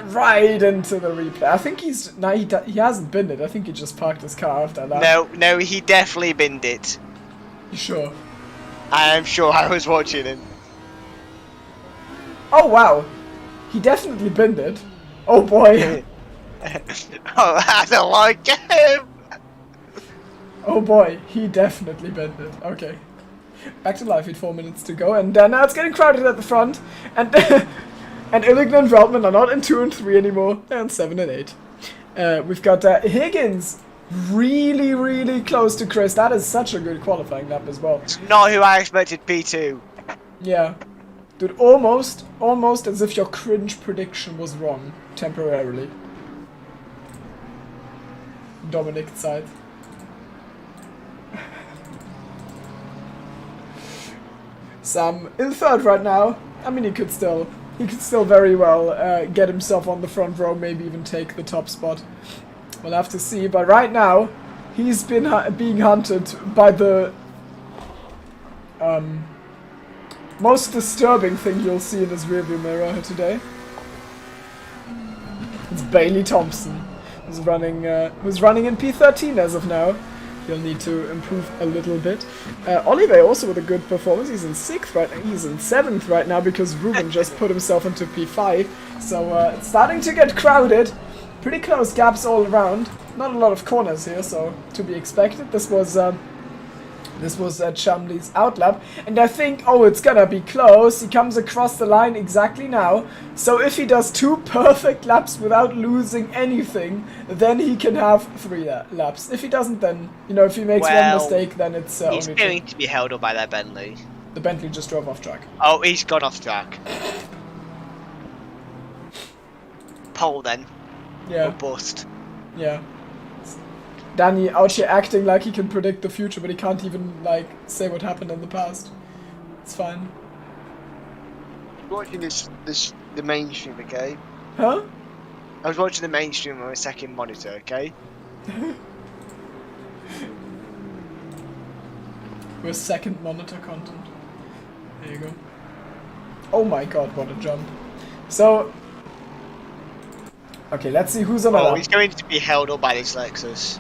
Right into the replay. I think he's... No, he hasn't binned it. I think he just parked his car after that.
No, he definitely binned it.
You sure?
I am sure I was watching him.
Oh, wow. He definitely binned it. Oh, boy.
Oh, I don't like him.
Oh, boy. He definitely binned it. Okay. Back to life with 4 minutes to go. And now it's getting crowded at the front. And... And Illigner and Veltman are not in 2 and 3 anymore. They're in 7 and 8. We've got Higgins really, really close to Chris. That is such a good qualifying lap as well.
It's not who I expected P2.
Yeah. Dude, almost as if your cringe prediction was wrong. Temporarily. Dominic's side. Sam in third right now. I mean, he could still He could still very well get himself on the front row, maybe even take the top spot. We'll have to see, but right now, he's been being hunted by the most disturbing thing you'll see in his rearview mirror today. It's Bailey Thompson, who's running in P13 as of now. He'll need to improve a little bit. Oliver also with a good performance. He's in 6th right now. He's in 7th right now because Ruben just put himself into P5. So it's starting to get crowded. Pretty close gaps all around. Not a lot of corners here, so to be expected. This was Chumley's outlap, and I think, oh, it's gonna be close. He comes across the line exactly now, so if he does 2 perfect laps without losing anything, then he can have 3 laps. If he doesn't, then, you know, if he makes one mistake, then it's
he's
only
going
2.
to be held up by that Bentley.
The Bentley just drove off track.
Oh, he's gone off track. Pole then.
Yeah.
Or bust.
Yeah. Danny out here acting like he can predict the future, but he can't even, like, say what happened in the past. It's fine.
Watching the mainstream, okay?
Huh?
I was watching the mainstream on my second monitor, okay?
We're second monitor content. There you go. Oh my god, what a jump. So... okay, let's see who's on the lap.
He's going to be held up by this Lexus.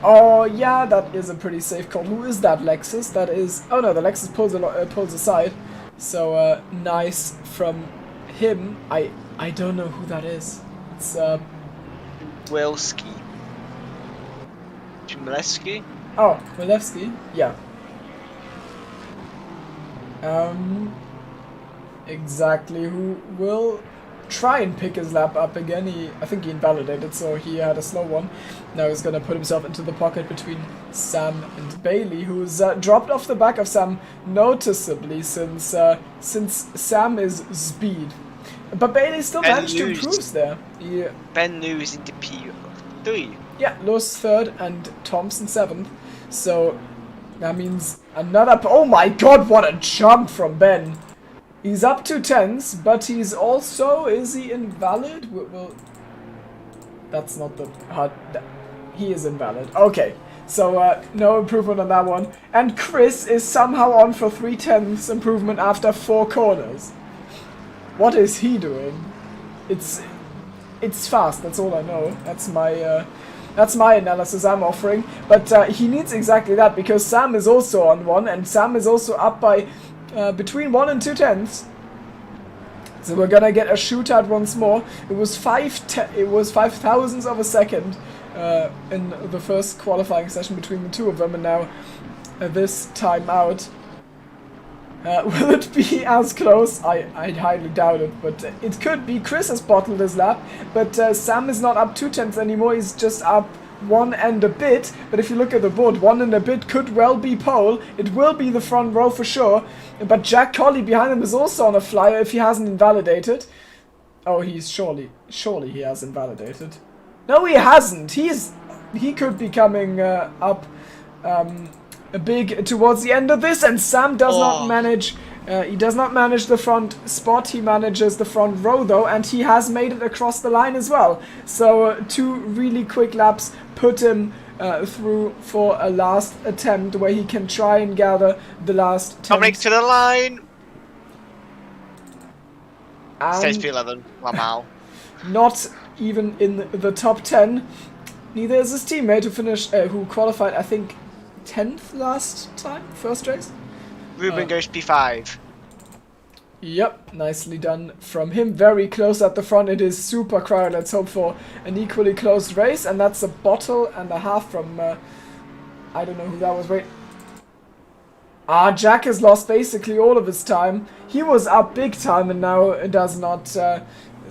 Oh, yeah, that is a pretty safe call. Who is that Lexus? That is... oh no, the Lexus pulls aside. So, nice from him. I don't know who that is. It's,
Wilski. Chmielewski?
oh, Milewski? Yeah. Exactly who will try and pick his lap up again. I think he invalidated, so he had a slow one. Now he's gonna put himself into the pocket between Sam and Bailey, who's dropped off the back of Sam noticeably since Sam is speed. But Bailey still managed to improve there.
Ben Lewis into P3.
Yeah, Lewis 3rd and Thompson 7th. So that means another... oh my god, what a jump from Ben! He's up 2/10, but he's also... is he invalid? Well, that's not the hard... he is invalid. Okay, so no improvement on that one. And Chris is somehow on for 3/10 improvement after 4 corners. What is he doing? It's fast, that's all I know. That's my analysis I'm offering. But he needs exactly that, because Sam is also on 1, and Sam is also up by... between 1 and 2/10. So we're gonna get a shootout once more. It was 5 thousandths of a second in the first qualifying session between the two of them, and now this time out. Will it be as close? I highly doubt it, but it could be. Chris has bottled his lap, but Sam is not up 2/10 anymore. He's just up 1 and a bit. But if you look at the board, 1 and a bit could well be pole. It will be the front row for sure. But Jack Colley behind him is also on a flyer if he hasn't invalidated. Oh, he's surely he has invalidated. No, he hasn't. He could be coming up a big towards the end of this, and Sam does not manage. He does not manage the front spot. He manages the front row though, and he has made it across the line as well. So 2 really quick laps put him through for a last attempt where he can try and gather the last 10.
Coming to the line.
And
Stage P11. Wow.
not even in the top 10. Neither is his teammate who qualified, I think, 10th last time, first race.
Ruben goes P5.
Yep, nicely done from him. Very close at the front. It is super crowded. Let's hope for an equally close race. And that's a bottle and a half from... I don't know who that was. Wait. Jack has lost basically all of his time. He was up big time, and now it does not...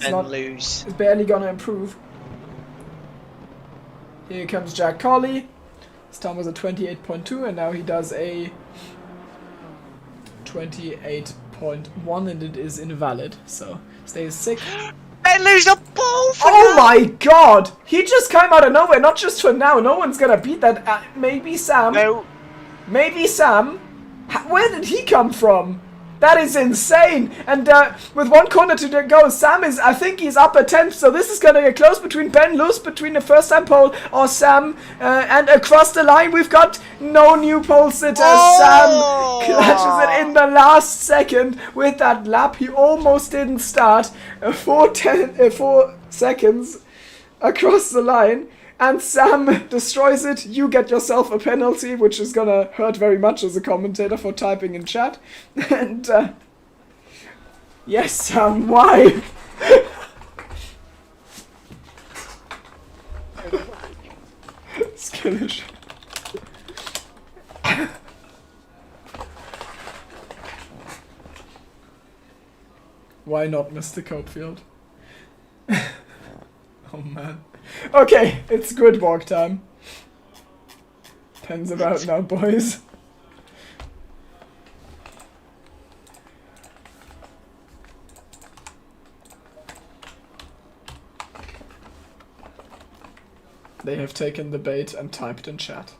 lose.
It's barely gonna improve. Here comes Jack Colley. His time was a 28.2, and now he does a 28.1, and it is invalid. So stays 6.
Ben lose a pole for
Oh my god! He just came out of nowhere. Not just for now. No one's gonna beat that. Maybe Sam.
No.
Maybe Sam. Where did he come from? That is insane. And with 1 corner to go, Sam is, I think he's up at 10th. So this is going to get close between Ben Lewis, between the first time pole, or Sam. And across the line, we've got no new pole sitters.
Oh!
Sam clutches it in the last second with that lap. He almost didn't start. 4 seconds across the line. And Sam destroys it. You get yourself a penalty, which is gonna hurt very much as a commentator for typing in chat. And, yes, Sam, why? Skillish. Why not, Mr. Copefield? Oh, man. Okay, it's grid walk time. Pen's about now, boys. They have taken the bait and typed in chat.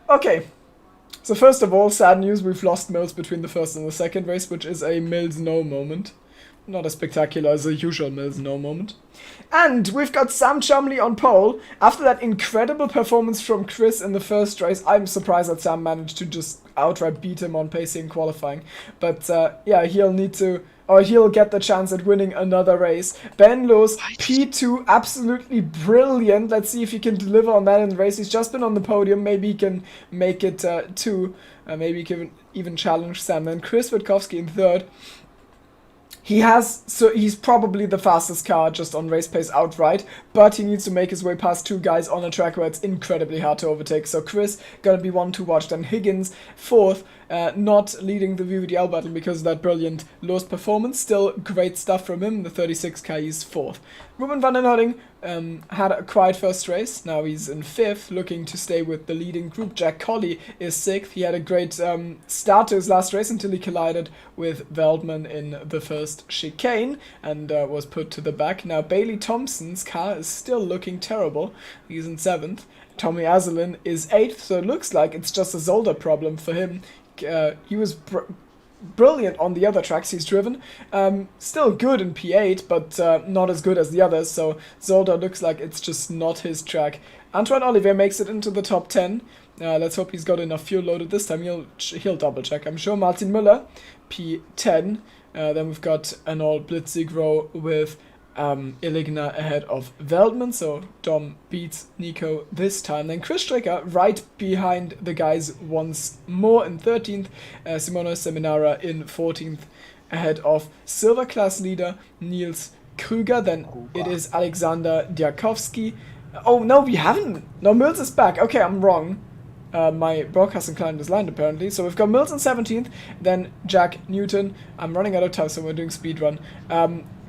Okay. So first of all, sad news, we've lost Mills between the first and the second race, which is a Mills no moment. Not as spectacular as a usual Mills no moment. And we've got Sam Chumley on pole. After that incredible performance from Chris in the first race, I'm surprised that Sam managed to just outright beat him on pacing qualifying. But yeah, he'll need to, or he'll get the chance at winning another race. Ben Lewis, P2, absolutely brilliant. Let's see if he can deliver on that in the race. He's just been on the podium. Maybe he can make it 2. Maybe he can even challenge Sam. And Chris Witkowski in 3rd. He's probably the fastest car just on race pace outright, but he needs to make his way past 2 guys on a track where it's incredibly hard to overtake. So Chris gonna be one to watch. Then Higgins 4th, not leading the VVDL battle because of that brilliant Lowe's performance. Still great stuff from him. The 36k is 4th. Ruben van den Hodding had a quiet first race. Now he's in 5th, looking to stay with the leading group. Jack Colley is 6th. He had a great start to his last race until he collided with Veldman in the first chicane and was put to the back. Now Bailey Thompson's car is still looking terrible. He's in 7th. Tommy Azelin is 8th, so it looks like it's just a Zolder problem for him. He was brilliant on the other tracks he's driven. Still good in P8, but not as good as the others, so Zolder looks like it's just not his track. Antoine Olivier makes it into the top 10. Let's hope he's got enough fuel loaded this time. He'll double check, I'm sure. Martin Müller, P10. Then we've got an all Blitzig row with Illigna ahead of Veldman, so Dom beats Nico this time. Then Chris Strecker right behind the guys once more in 13th, Simona Seminara in 14th ahead of silver class leader Niels Krüger. Then it is Alexander Diakowski. Oh no, we haven't. No, Mills is back. Okay, I'm wrong. My broadcasting client is lined apparently. So we've got Mills in 17th, then Jack Newton. I'm running out of time, so we're doing speedrun.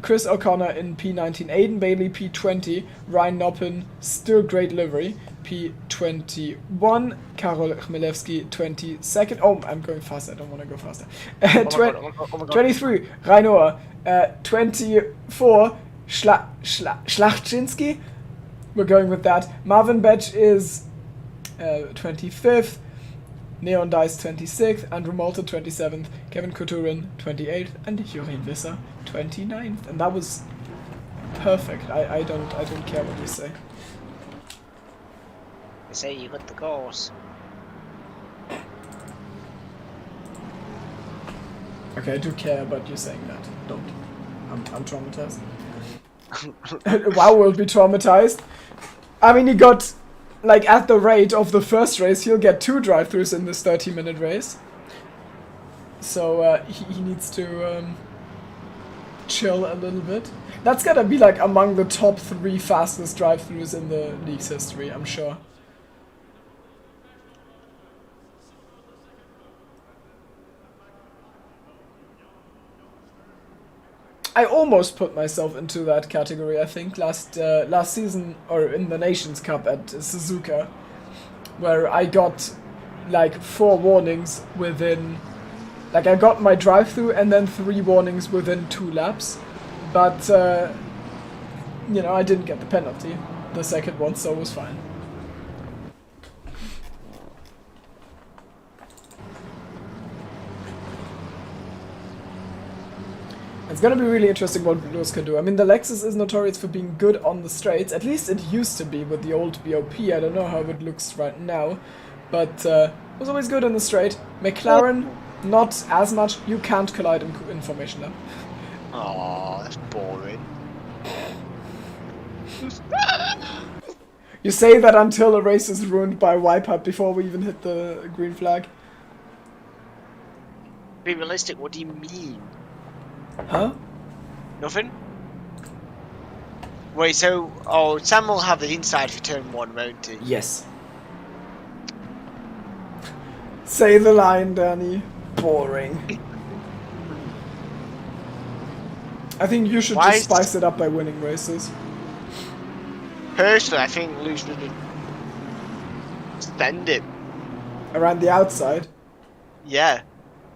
Chris O'Connor in P19, Aidan Bailey P20, Ryan Noppen, still great livery, P21, Karol Chmielewski 22nd. Oh, I'm going fast, I don't want to go faster. 23, Rainoa, 24, Schlachczynski. We're going with that. Marvin Betch is 25th. Neon Dice 26th, Andrew Malta 27th, Kevin Couturin 28th, and Jorin Visser 29th. And that was perfect. I don't care what you say.
They say you got the goals.
Okay, I do care about you saying that. Don't. I'm traumatized. WoW will be traumatized. I mean, he got, like, at the rate of the first race, he'll get 2 drive-thrus in this 30-minute race. So he needs to chill a little bit. That's gotta be, like, among the top 3 fastest drive-thrus in the league's history, I'm sure. I almost put myself into that category, I think, last season, or in the Nations Cup at Suzuka, where I got, like, 4 warnings within, like, I got my drive-through and then 3 warnings within 2 laps, but, you know, I didn't get the penalty, the second one, so it was fine. It's gonna be really interesting what Lewis can do. I mean, the Lexus is notorious for being good on the straights. At least it used to be with the old BOP. I don't know how it looks right now. But it was always good on the straight. McLaren, not as much. You can't collide in formation lap.
Oh, that's boring.
You say that until a race is ruined by a wipeout before we even hit the green flag.
Be realistic, what do you mean?
Huh?
Nothing? Wait, so... Oh, Sam will have the inside for turn 1, won't he?
Yes. Say the line, Danny. Boring. I think you should just spice it up by winning races.
Personally, I think Lewis would send it.
Around the outside?
Yeah.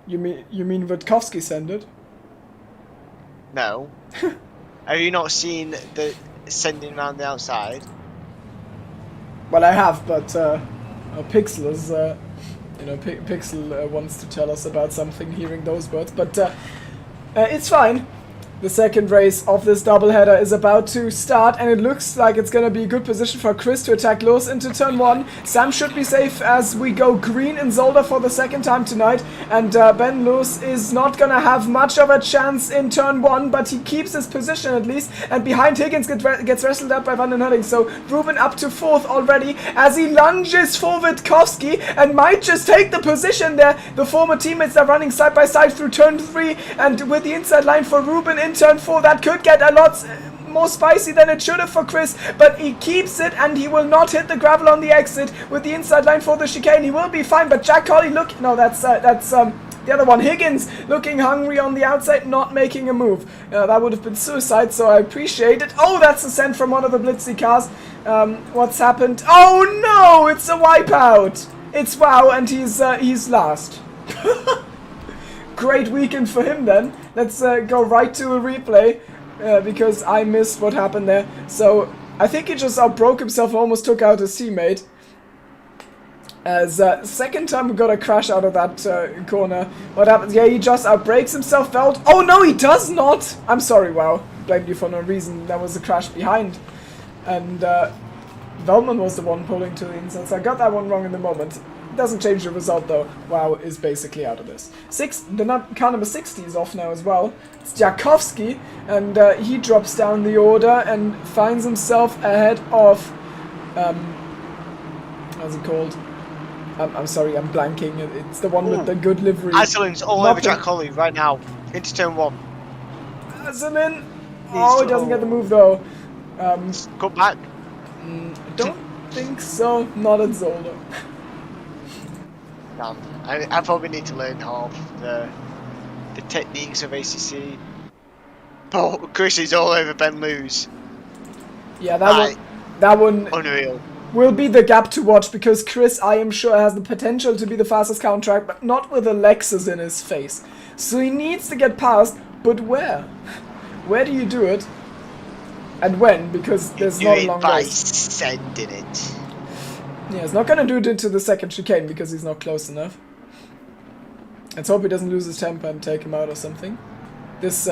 You mean Witkowski send it?
No. Have you not seen the sending around the outside?
Well, I have, but Pixel is, Pixel wants to tell us about something hearing those words, but it's fine. The second race of this doubleheader is about to start, and it looks like it's going to be a good position for Chris to attack Lewis into turn 1. Sam should be safe as we go green in Zolder for the second time tonight, and Ben Lewis is not going to have much of a chance in turn 1, but he keeps his position at least, and behind Higgins gets wrestled up by Van den Hurling, so Ruben up to 4th already as he lunges for Witkowski and might just take the position there. The former teammates are running side by side through turn 3, and with the inside line for Ruben in turn 4, that could get a lot more spicy than it should have for Chris, but he keeps it and he will not hit the gravel on the exit with the inside line for the chicane. He will be fine, but Jack Colley that's the other one. Higgins looking hungry on the outside, not making a move. That would have been suicide, so I appreciate it. Oh, that's a send from one of the Blitzy cars. What's happened? Oh no, it's a wipeout. It's wow, and he's last. Great weekend for him then. Let's go right to a replay because I missed what happened there. So I think he just outbroke himself and almost took out his teammate. As second time we got a crash out of that corner. What happens? Yeah, he just outbrakes himself. Oh no, he does not! I'm sorry, wow. Blamed you for no reason. There was a crash behind. And Veltman was the one pulling to the inside. So I got that one wrong in the moment. Doesn't change the result though. WoW is basically out of this. Car number 60 is off now as well. It's Jakowski, and he drops down the order and finds himself ahead of how's it called? I'm sorry, I'm blanking. It's the one with the good livery.
Asselin's all over Jack Colley right now. Into turn 1.
Asselin! Oh, he doesn't get the move though.
Go back.
Don't think so. Not at Zolder.
Damn. I probably need to learn half the techniques of ACC. But Chris is all over Ben Lewis.
Yeah, that one
unreal.
Will be the gap to watch, because Chris, I am sure, has the potential to be the fastest counter-track, but not with a Lexus in his face. So he needs to get past, but where? Where do you do it? And when? Because there's not a long
by
race.
sending it.
Yeah, he's not gonna do it into the second chicane because he's not close enough. Let's hope he doesn't lose his temper and take him out or something. This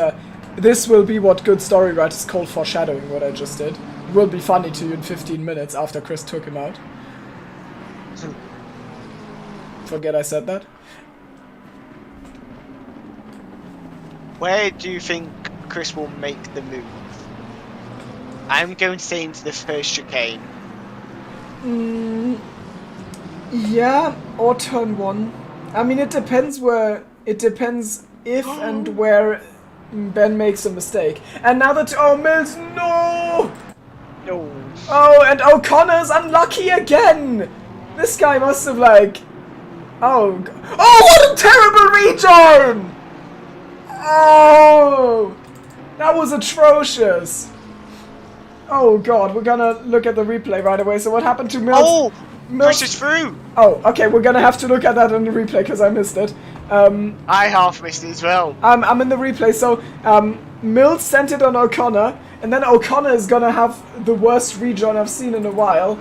will be what good story writers call foreshadowing, what I just did. It will be funny to you in 15 minutes after Chris took him out. Forget I said that.
Where do you think Chris will make the move? I'm going to say into the first chicane.
Yeah, or turn 1. I mean, it depends where. It depends if and where Ben makes a mistake. And now that Mills, no!
No.
Oh, and O'Connor's unlucky again. This guy must have oh, what a terrible return! Oh, that was atrocious. Oh god, we're gonna look at the replay right away. So what happened to Mills?
Oh, Chris is through.
Oh, okay, we're gonna have to look at that in the replay because I missed it.
I half missed it as well.
I'm in the replay, so Mills sent it on O'Connor, and then O'Connor is gonna have the worst rejoin I've seen in a while.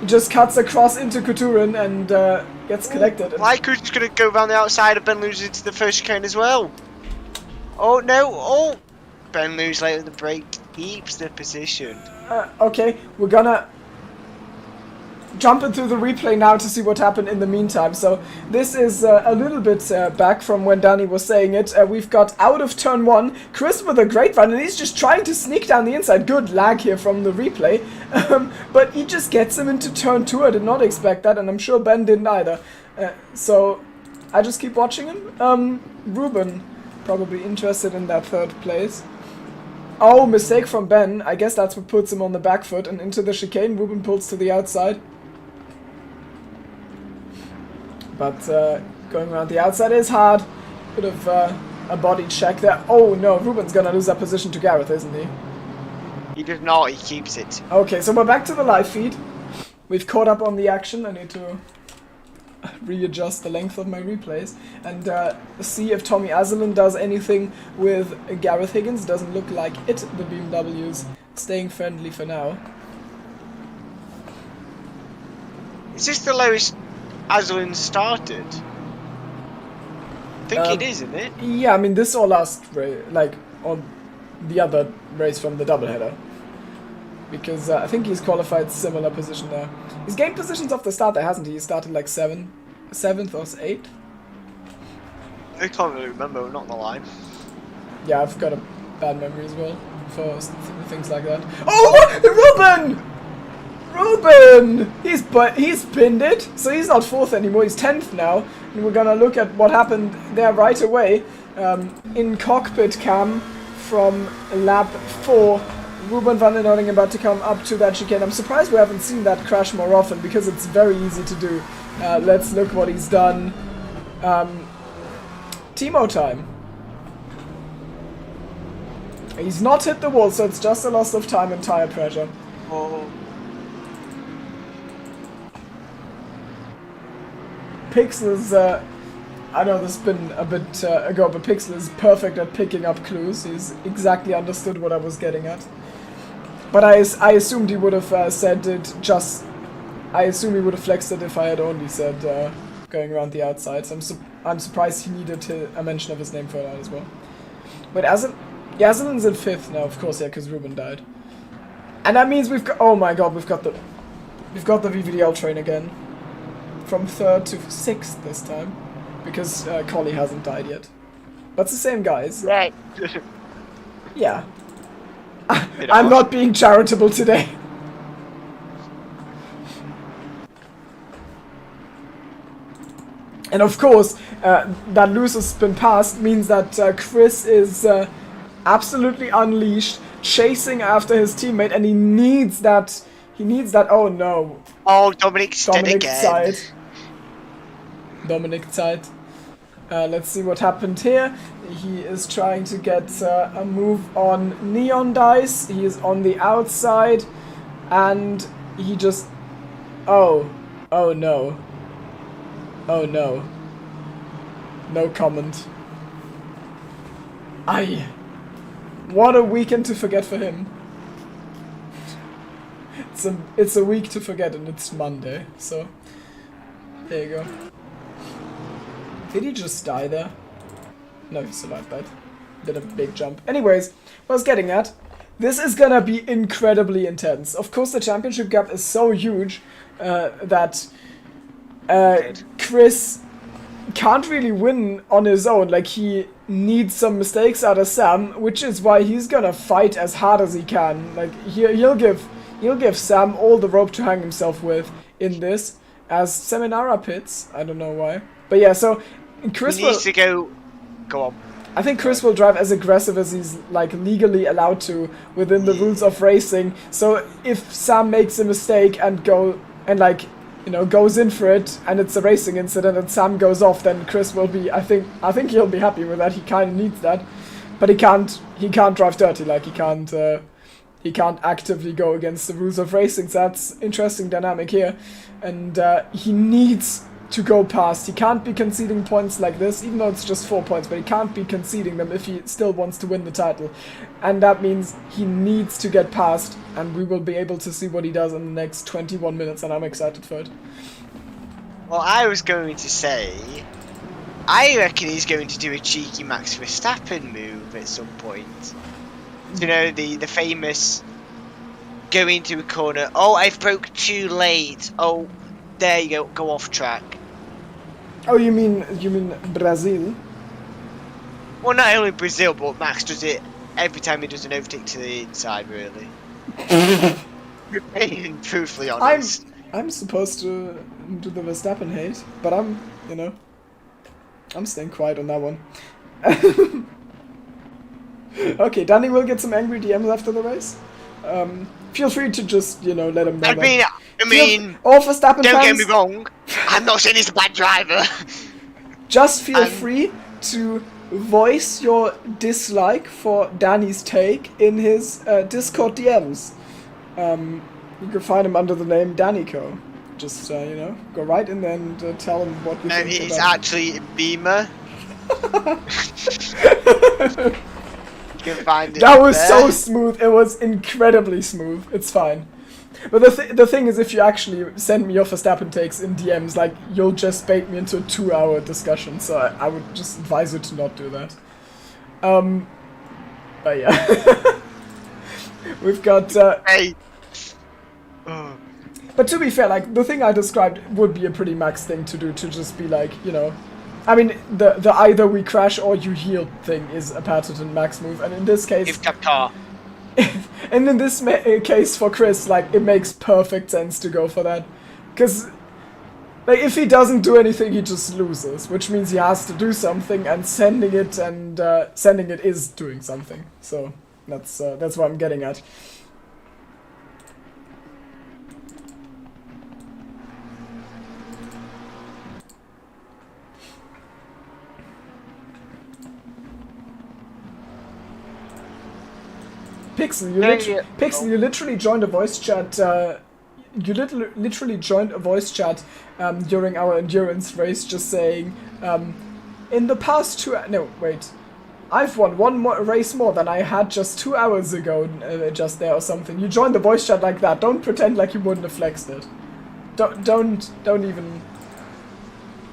He just cuts across into Couturin and gets connected.
Like Chris is gonna go around the outside of Ben losing to the first chicane as well. Oh no! Oh, Ben moves late with the brake, keeps the position.
Okay, we're gonna jump into the replay now to see what happened in the meantime. So this is a little bit back from when Danny was saying it. We've got out of turn 1, Chris with a great run, and he's just trying to sneak down the inside. Good lag here from the replay. But he just gets him into turn 2. I did not expect that, and I'm sure Ben didn't either. So I just keep watching him. Ruben, probably interested in that 3rd place. Oh, mistake from Ben. I guess that's what puts him on the back foot and into the chicane. Ruben pulls to the outside. But going around the outside is hard. Bit of a body check there. Oh no, Ruben's gonna lose that position to Gareth, isn't he?
He does not, he keeps it.
Okay, so we're back to the live feed. We've caught up on the action. I need to readjust the length of my replays and see if Tommy Azelin does anything with Gareth Higgins. Doesn't look like it. The BMW's staying friendly for now.
Is this the lowest Azelin started? I think it is, isn't it?
Yeah, I mean this or last race, like on the other race from the doubleheader. Because I think he's qualified similar position there. He's gained positions off the start there, hasn't he? He started like 7th or 8th?
I can't really remember, I'm not gonna lie.
Yeah, I've got a bad memory as well for things like that. Oh, Ruben! Ruben! He's pinned it, so he's not 4th anymore, he's 10th now. And we're gonna look at what happened there right away. In cockpit cam from lap 4. Ruben van den Heuning about to come up to that chicane. I'm surprised we haven't seen that crash more often because it's very easy to do. Let's look what he's done. Timo time. He's not hit the wall, so it's just a loss of time and tire pressure.
Oh.
Pixel is, I know this has been a bit ago, but Pixel is perfect at picking up clues. He's exactly understood what I was getting at. But I assumed he would have said it just... I assume he would have flexed it if I had only said going around the outside. So I'm surprised he needed a mention of his name for that as well. But Azelin's in 5th now, of course, yeah, because Ruben died. And that means we've got... Oh my god, we've got the VVDL train again. From 3rd to 6th this time. Because Collie hasn't died yet. But it's the same guys.
Right.
Yeah. I'm not being charitable today. And of course, that loser spin pass means that Chris is absolutely unleashed, chasing after his teammate, and he needs that. Oh no!
Oh, Dominic's dead again.
Side. Dominic side. Let's see what happened here. He is trying to get a move on Neon Dice. He is on the outside, and he just... Oh no. Oh no. No comment. Aye. What a weekend to forget for him. It's a week to forget, and it's Monday, so... There you go. Did he just die there? No, he survived that. Did a big jump. Anyways, what I was getting at, this is gonna be incredibly intense. Of course, the championship gap is so huge that Chris can't really win on his own. Like, he needs some mistakes out of Sam, which is why he's gonna fight as hard as he can. Like, he'll give Sam all the rope to hang himself with in this, as Seminara pits. I don't know why. But yeah, so Chris
needs to go on.
I think Chris will drive as aggressive as he's like legally allowed to within the rules of racing. So if Sam makes a mistake and goes in for it, and it's a racing incident and Sam goes off, then Chris will be... I think he'll be happy with that. He kind of needs that, but he can't drive dirty. Like, he can't actively go against the rules of racing. So that's interesting dynamic here, and he needs to go past. He can't be conceding points like this, even though it's just 4 points, but he can't be conceding them if he still wants to win the title. And that means he needs to get past, and we will be able to see what he does in the next 21 minutes, and I'm excited for it.
Well, I was going to say, I reckon he's going to do a cheeky Max Verstappen move at some point. You know, the famous going to a corner. Oh, I've broke too late. Oh, there you go off track.
Oh, you mean Brazil?
Well, not only Brazil, but Max does it every time he does an overtake to the inside, really. Being truthfully honest.
I'm supposed to do the Verstappen hate, but I'm staying quiet on that one. Okay, Danny will get some angry DMs after the race. Feel free to just, let him know.
I mean,
all Verstappen
don't
fans,
get me wrong. I'm not saying he's a bad driver.
Just feel free to voice your dislike for Danny's take in his Discord DMs. You can find him under the name Danico. Just, go right in there and tell him what you think.
It's actually Beamer. You can find it.
That was so smooth. It was incredibly smooth. It's fine. But the thing is, if you actually send me your Verstappen takes in DMs, like, you'll just bait me into a 2-hour discussion. So I would just advise you to not do that. But yeah. We've got...
Hey.
But to be fair, like, the thing I described would be a pretty Max thing to do, to just be like, I mean, the either we crash or you heal thing is a patented Max move, and in this case...
Give cap car.
And in this case for Chris, like, it makes perfect sense to go for that. Because, like, if he doesn't do anything, he just loses, which means he has to do something, and sending it is doing something. So, that's what I'm getting at. Pixel, you literally joined a voice chat. You literally joined a voice chat during our endurance race, just saying, in the past 2. No, wait. I've won one more race more than I had just 2 hours ago, just there or something. You joined the voice chat like that. Don't pretend like you wouldn't have flexed it. Don't even.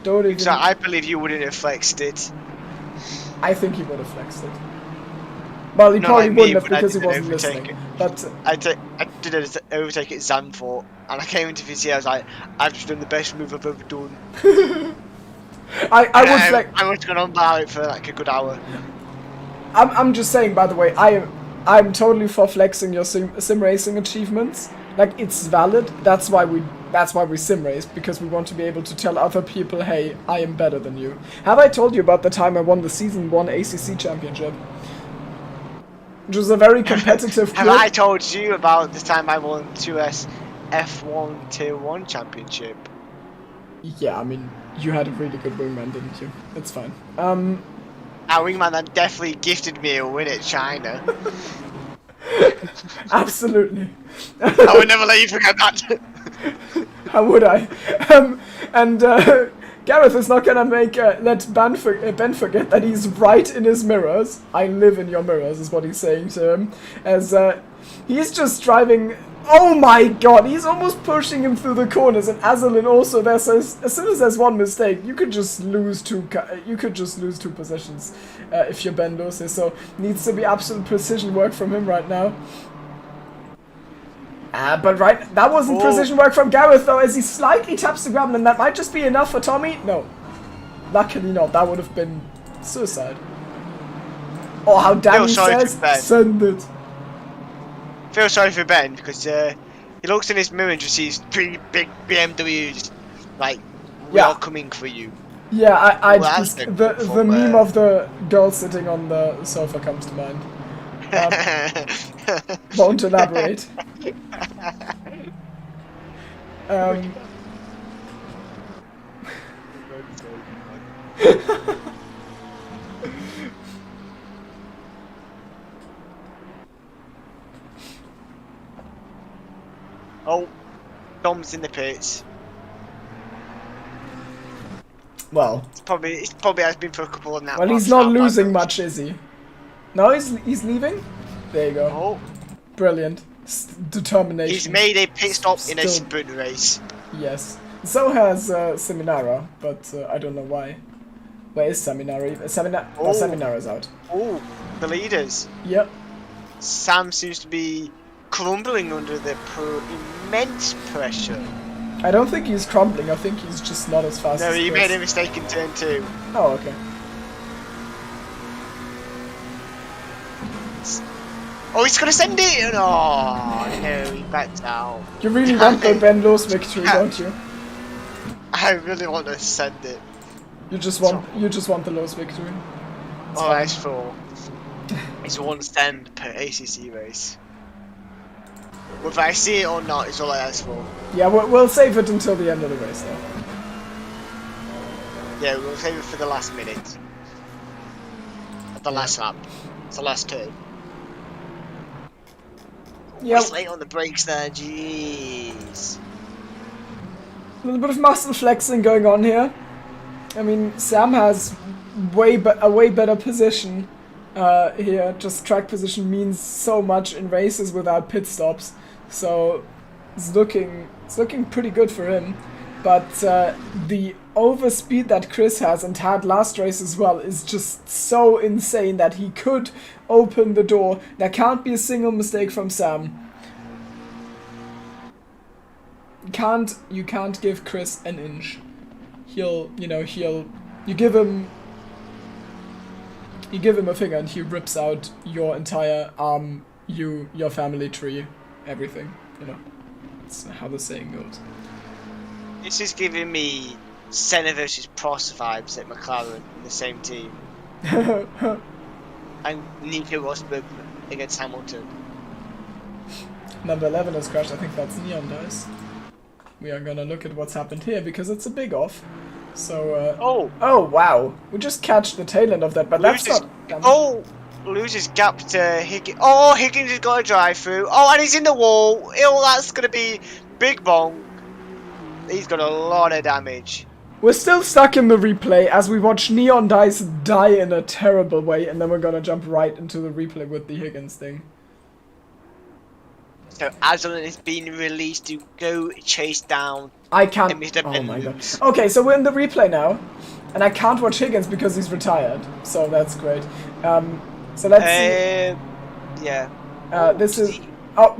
So I believe you wouldn't have flexed it.
I think he would have flexed it. Well, he probably wouldn't have because he wasn't listening. But
I did an overtake at Zandvoort, and I came into VC. I was like, I've just done the best move I've ever done.
I
would have gone on about it for like a good hour.
I'm just saying, by the way, I'm totally for flexing your sim racing achievements. Like, it's valid. That's why we sim race, because we want to be able to tell other people, hey, I am better than you. Have I told you about the time I won the Season 1 ACC Championship? Which was a very competitive
Have I told you about the time I won 2S F1 Tier 1 Championship?
Yeah, I mean, you had a really good wingman, didn't you? It's fine.
Our wingman that definitely gifted me a win at China.
Absolutely.
I would never let you forget that.
How would I? Gareth is not gonna let Ben forget that he's right in his mirrors. I live in your mirrors, is what he's saying to him. As he's just driving. Oh my god, he's almost pushing him through the corners. And Azalin also there says, as soon as there's one mistake, you could just lose two positions if you're Ben loses. So needs to be absolute precision work from him right now. But that wasn't precision work from Gareth though, as he slightly taps the gravel, and that might just be enough for Tommy. No, luckily not. That would have been suicide. Oh, how Danny says, send it.
Feel sorry for Ben because he looks in his mirror and just sees 3 big BMWs, like, we are coming for you.
Yeah, the meme of the girl sitting on the sofa comes to mind. Won't elaborate.
Oh, Dom's in the pits.
Well,
it probably has been for a couple of now.
Well, he's not losing much, is he? No, he's leaving. There you go.
Oh,
brilliant. Determination.
He's made a pit stop in a sprint race.
Yes. So has Seminara, but I don't know why. Where is Seminary?
Oh.
Seminar is out.
Oh, the leaders.
Yep.
Sam seems to be crumbling under the immense pressure.
I don't think he's crumbling. I think he's just not as fast
No,
as
he
Chris.
made a mistake in turn 2.
Oh, okay.
Oh, he's gonna send it! Oh, no, he backed out.
You really want the Ben Lewis victory, don't you?
I really want to send it.
You just want the Lewis victory. It's
Oh,
fine.
that's for. It's 1 stand per ACC race. Whether I see it or not is all I ask for.
Yeah, we'll save it until the end of the race, though.
Yeah, we'll save it for the last minute. The last lap. It's the last turn.
Yeah,
It's late on the brakes there, jeez.
a little bit of muscle flexing going on here. I mean, Sam has a way better position here. Just track position means so much in races without pit stops. So it's looking pretty good for him. But the overspeed that Chris has and had last race as well is just so insane that he could open the door. There can't be a single mistake from Sam. You can't give Chris an inch. You give him a finger and he rips out your entire arm, your family tree, everything. That's how the saying goes.
This is giving me Senna versus Prost vibes at McLaren in the same team. And Nico Rosberg against Hamilton.
Number 11 has crashed. I think that's Neon Dice. We are gonna look at what's happened here because it's a big off. So, oh wow, we just catch the tail end of that, but that's not.
Loses gap to Higgins. Oh, Higgins has got a drive through. Oh, and he's in the wall. Oh, that's gonna be big bong. He's got a lot of damage.
We're still stuck in the replay as we watch Neon Dice die in a terrible way, and then we're gonna jump right into the replay with the Higgins thing.
So Aslan is being released to go chase down.
I can't.
Mr.
Oh my god.
Benloops.
Okay, so we're in the replay now, and I can't watch Higgins because he's retired. So that's great. So let's see.
Yeah.
This is. Oh.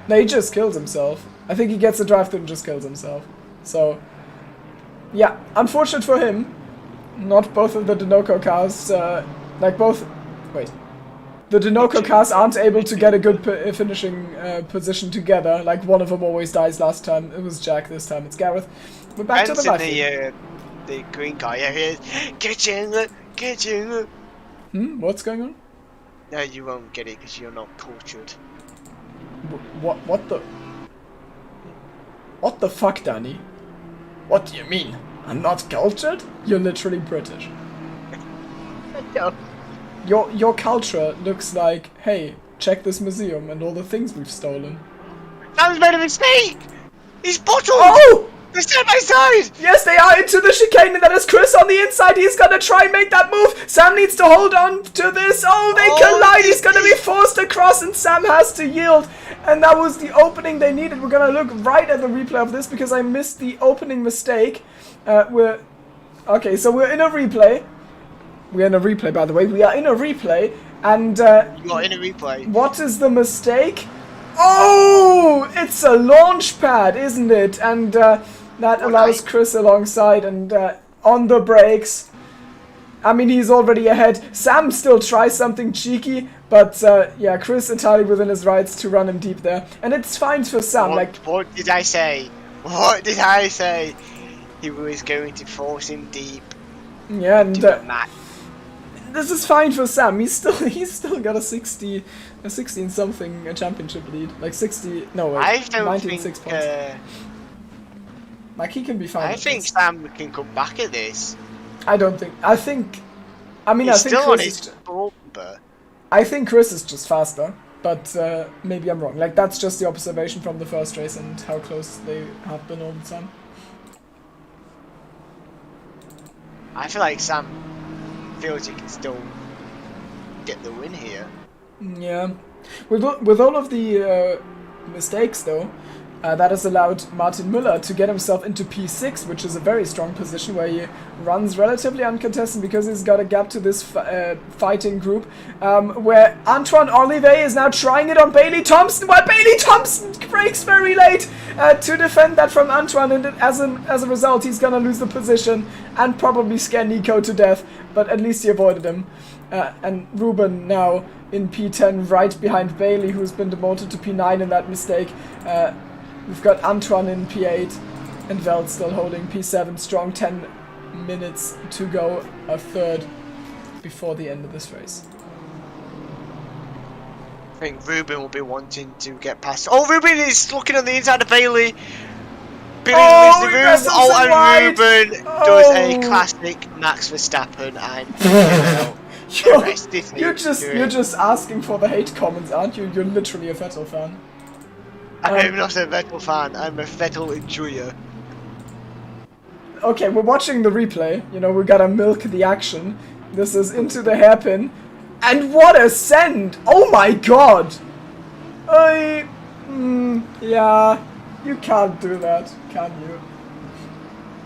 No, he just kills himself. I think he gets a drive through and just kills himself. So, yeah, unfortunate for him. Not both of the Dinoco cars, Wait. The Dinoco cars aren't able to get a good finishing position together. Like, one of them always dies last time. It was Jack, this time it's Gareth. We're back to the live feed.
The green car. Yeah, here it is. Get in.
What's going on?
No, you won't get it because you're not cultured.
What the fuck, Danny? What do you mean? I'm not cultured? You're literally British.
No.
Your culture looks like, hey, check this museum and all the things we've stolen.
Sam's made a mistake! He's bottled!
Oh!
They're side by side!
Yes, they are into the chicane, and that is Chris on the inside. He's gonna try and make that move. Sam needs to hold on to this. Oh, they collide. He's gonna be forced across, and Sam has to yield. And that was the opening they needed. We're gonna look right at the replay of this because I missed the opening mistake. Okay, so we're in a replay. We're in a replay, by the way. We are in a replay, and
You are in a replay.
what is the mistake? Oh, it's a launch pad, isn't it? And that allows Chris alongside and on the brakes. I mean, he's already ahead. Sam still tries something cheeky, but yeah, Chris entirely within his rights to run him deep there. And it's fine for Sam.
What did I say? What did I say? He was going to force him deep.
Yeah, and
Matt.
this is fine for Sam. He's still got a 16 something championship lead, like 60. No, wait,
I don't
96
think.
points. Like he can be fine.
I
with
think
this.
Sam can come back at this.
I don't think. I think. I mean,
He's
I think
still on
Chris
his bumper.
I think Chris is just faster, but maybe I'm wrong. Like that's just the observation from the first race and how close they have been all the time.
I feel like Sam feels he can still get the win here.
Yeah, with all of the mistakes though, That has allowed Martin Müller to get himself into P6, which is a very strong position where he runs relatively uncontested because he's got a gap to this fighting group, where Antoine Olivet is now trying it on Bailey Thompson, while Bailey Thompson breaks very late to defend that from Antoine, and as a result he's gonna lose the position and probably scare Nico to death, but at least he avoided him. And Ruben now in P10 right behind Bailey, who's been demoted to P9 in that mistake. We've got Antoine in P8 and Veld still holding P7 strong. 10 minutes to go, a third before the end of this race.
I think Ruben will be wanting to get past. Oh, Ruben is looking on the inside of Bailey. Bailey leaves the room. Oh, and
wide.
Ruben does a classic Max Verstappen and
You're just asking for the hate comments, aren't you? You're literally a Vettel fan.
I'm not a Vettel fan, I'm a Vettel enjoyer.
Okay, we're watching the replay. You know, we gotta milk the action. This is into the hairpin. And what a send! Oh my god! Yeah, you can't do that, can you?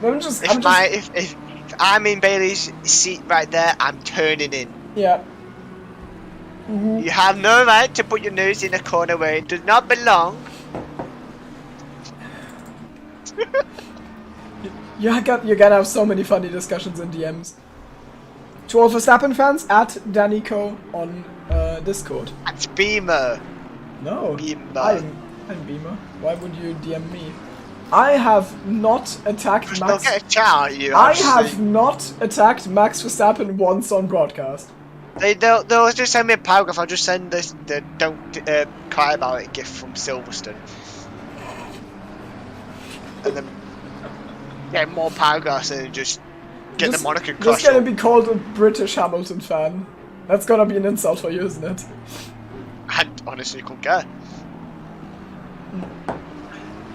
If I'm in Bailey's seat right there, I'm turning in.
Yeah. Mm-hmm.
You have no right to put your nose in a corner where it does not belong.
You're gonna have so many funny discussions in DMs. To all Verstappen fans, at Danico on Discord.
That's Beamer.
No,
Beamer.
I'm Beamer. Why would you DM me? I have not attacked Max.
Get a chat, you.
I have not attacked Max Verstappen once on broadcast.
They'll just send me a paragraph. I'll just send this the don't cry about it gift from Silverstone. And then get more paragraphs and just get the moniker crushed.
Just gonna be called a British Hamilton fan. That's gonna be an insult for you, isn't it?
I honestly couldn't care.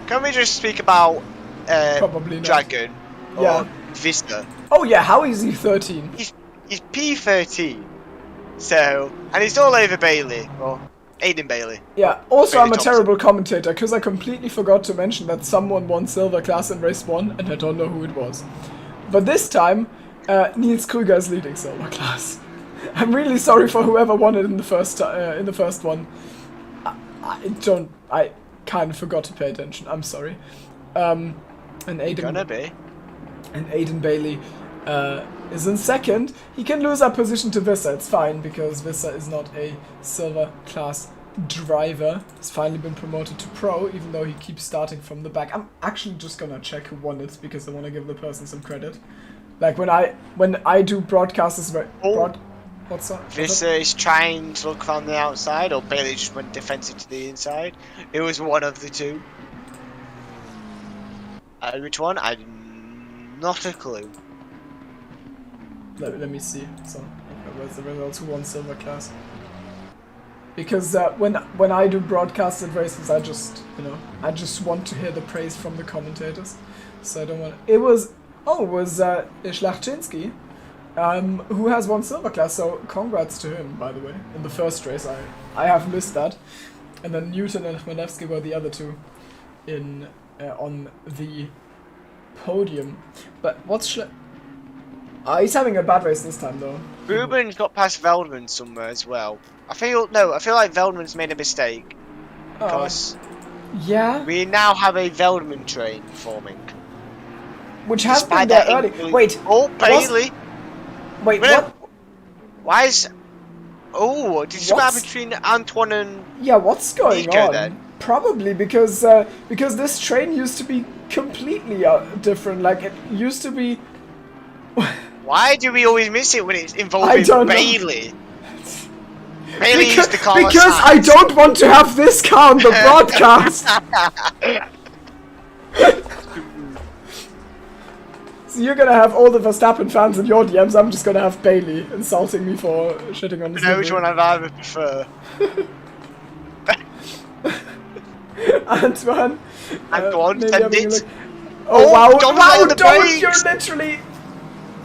Can we just speak about
Probably not.
Dragon or
Yeah.
Vista?
Oh yeah, how is he 13?
He's P13. So, and he's all over Bailey, or Aiden Bailey.
Yeah, also
Bailey
I'm a
Thompson.
terrible commentator because I completely forgot to mention that someone won silver class in race 1 and I don't know who it was. But this time, Niels Krüger is leading silver class. I'm really sorry for whoever won it in the first one. I kind of forgot to pay attention. I'm sorry. And Aiden Bailey is in second. He can lose our position to Visser. It's fine because Visser is not a silver class driver. He's finally been promoted to pro, even though he keeps starting from the back. I'm actually just gonna check who won it because I want to give the person some credit. Like when I do broadcasts, what's that?
Visser is trying to look from the outside, or Bailey just went defensive to the inside. It was one of the two. Which one? I'm not a clue.
Let me see. So, where's the results? Who won silver class? Because when I do broadcasted races, I just want to hear the praise from the commentators. So I don't want. It was Schlachczynski, who has won silver class. So congrats to him, by the way. In the first race, I have missed that, and then Newton and Chmelevski were the other two in on the podium. But what's he's having a bad race this time though.
Ruben's got past Veldman somewhere as well. I feel like Veldman's made a mistake because
yeah,
we now have a Veldman train forming,
which has been there early. Wait,
Bailey.
Wait, what?
Why is? Oh, did you happen between Antoine and?
Yeah, what's going
Nico,
on?
then?
Probably because this train used to be completely different. Like it used to be.
Why do we always miss it when it's involving Bailey? Bailey used the car
because I don't want to have this car on the broadcast. So you're gonna have all the Verstappen fans in your DMs. I'm just gonna have Bailey insulting me for shitting on his.
I know which one I'd rather prefer.
Antoine,
send it.
Oh wow!
Wow,
don't! You're literally.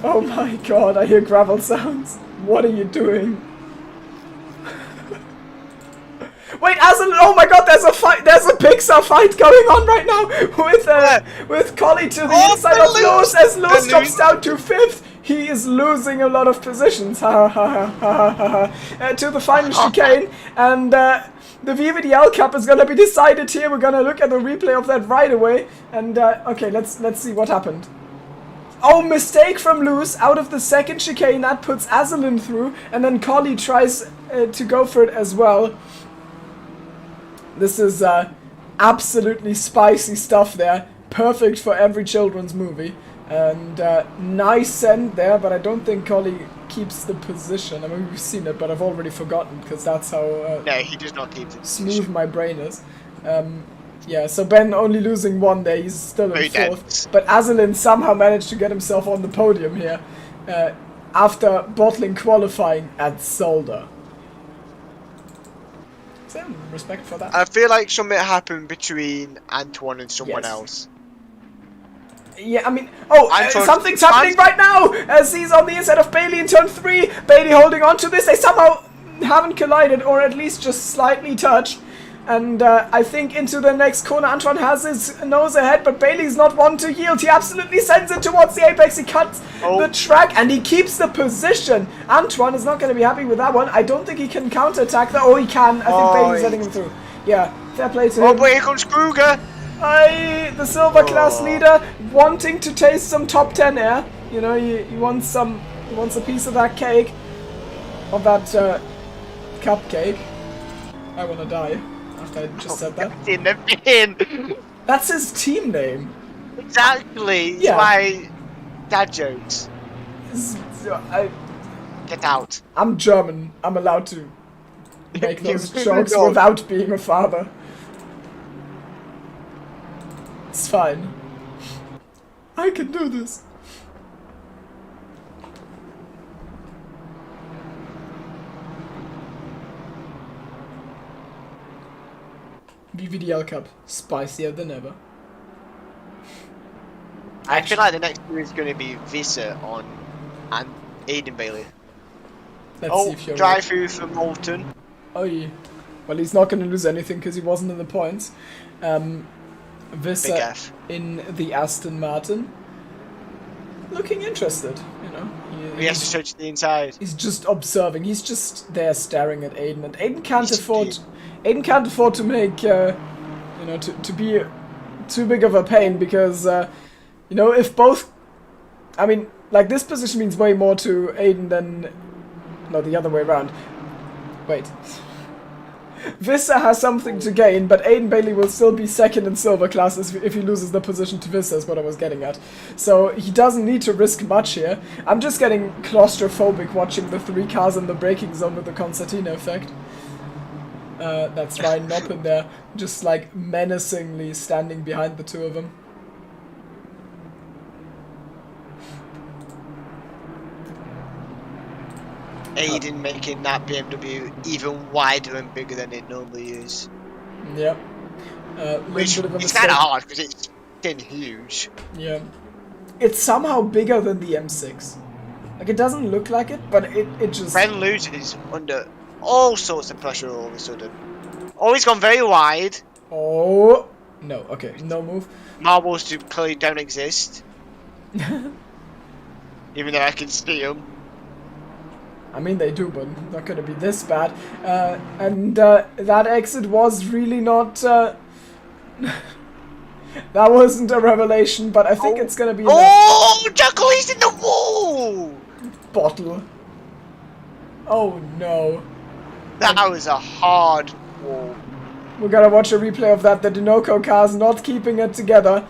Oh my god! I hear gravel sounds. What are you doing? Wait, Aslan, oh my god, there's a fight, there's a Pixar fight going on right now with Collie to the inside of Lewis as Lewis drops down to 5th. He is losing a lot of positions, to the final chicane, and the VVDL Cup is gonna be decided here. We're gonna look at the replay of that right away, and okay, let's see what happened. Oh, mistake from Lewis out of the second chicane. That puts Aslan through, and then Collie tries to go for it as well. This is absolutely spicy stuff there. Perfect for every children's movie. And nice send there, but I don't think Collie keeps the position. I mean, we've seen it, but I've already forgotten because that's how
no, he does not keep the
smooth my brain is. Yeah, so Ben only losing 1 there, he's still in 4th. But Aslan somehow managed to get himself on the podium here after bottling qualifying at Zolder. Some respect for that.
I feel like something happened between Antoine and someone else.
Yeah, I mean, something's happening right now as he's on the inside of Bailey in turn 3. Bailey holding on to this. They somehow haven't collided, or at least just slightly touched. And I think into the next corner, Antoine has his nose ahead, but Bailey's not one to yield. He absolutely sends it towards the apex. He cuts the track, and he keeps the position. Antoine is not going to be happy with that one. I don't think he can counterattack that. Oh, he can. I think Bailey's letting him through. Yeah, fair play to him.
Oh, but here comes Kruger.
The silver class leader wanting to taste some top 10 air. You know, he wants a piece of that cake, of that cupcake. I wanna die after I just said that.
In the bin.
That's his team name.
Exactly.
Yeah.
My dad jokes. Get out.
I'm German. I'm allowed to make those jokes without being a father. It's fine. I can do this. VVDL Cup, spicier than ever.
I feel like the next one is going to be Visa on and Aiden Bailey.
Let's see if you're
drive through for Moulton.
Oh yeah. Well, he's not going to lose anything because he wasn't in the points. Visa in the Aston Martin. Looking interested, you know.
He has to search the inside.
He's just observing. He's just there staring at Aiden, and Aiden can't afford. Aiden can't afford to make, you know, to be too big of a pain because, you know, if both, I mean, like this position means way more to Aiden than, no, the other way around. Wait. Vissa has something to gain, but Aiden Bailey will still be second in silver class if he loses the position to Vissa, is what I was getting at. So he doesn't need to risk much here. I'm just getting claustrophobic watching the 3 cars in the braking zone with the concertina effect. That's Ryan Knopp in there, just like menacingly standing behind the 2 of them.
Aiden making that BMW even wider and bigger than it normally is.
Yep.
Which it's kind of hard because it's huge.
Yeah. It's somehow bigger than the M6. Like, it doesn't look like it, but it just...
Ren loses under all sorts of pressure all of a sudden. Oh, he's gone very wide.
Oh. No, okay, no move.
Marbles clearly don't exist. Even though I can see them.
I mean, they do, but not gonna be this bad. And that exit was really not... that wasn't a revelation, but I think it's gonna be...
Oh! Jackal, he's in the wall!
Bottle. Oh no.
That was a hard wall.
We're gonna watch a replay of that. The Dinoco cars not keeping it together.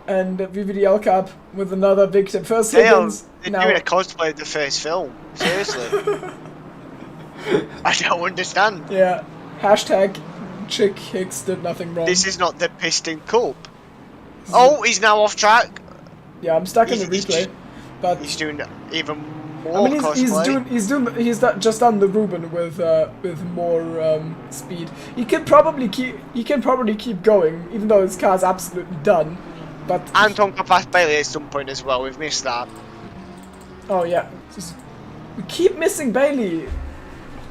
And VVDL Cup with another victim. First Higgins.
They're doing a cosplay of the first film. Seriously. I don't understand.
Yeah. Hashtag Chick Hicks did nothing wrong.
This is not the Piston Cup. Oh, he's now off track.
Yeah, I'm stuck in the replay. But
he's doing even more cosplay.
He's just done the Ruben with more speed. He can probably keep going, even though his car's absolutely done. But
Anton can pass Bailey at some point as well. We've missed that.
Oh yeah, we keep missing Bailey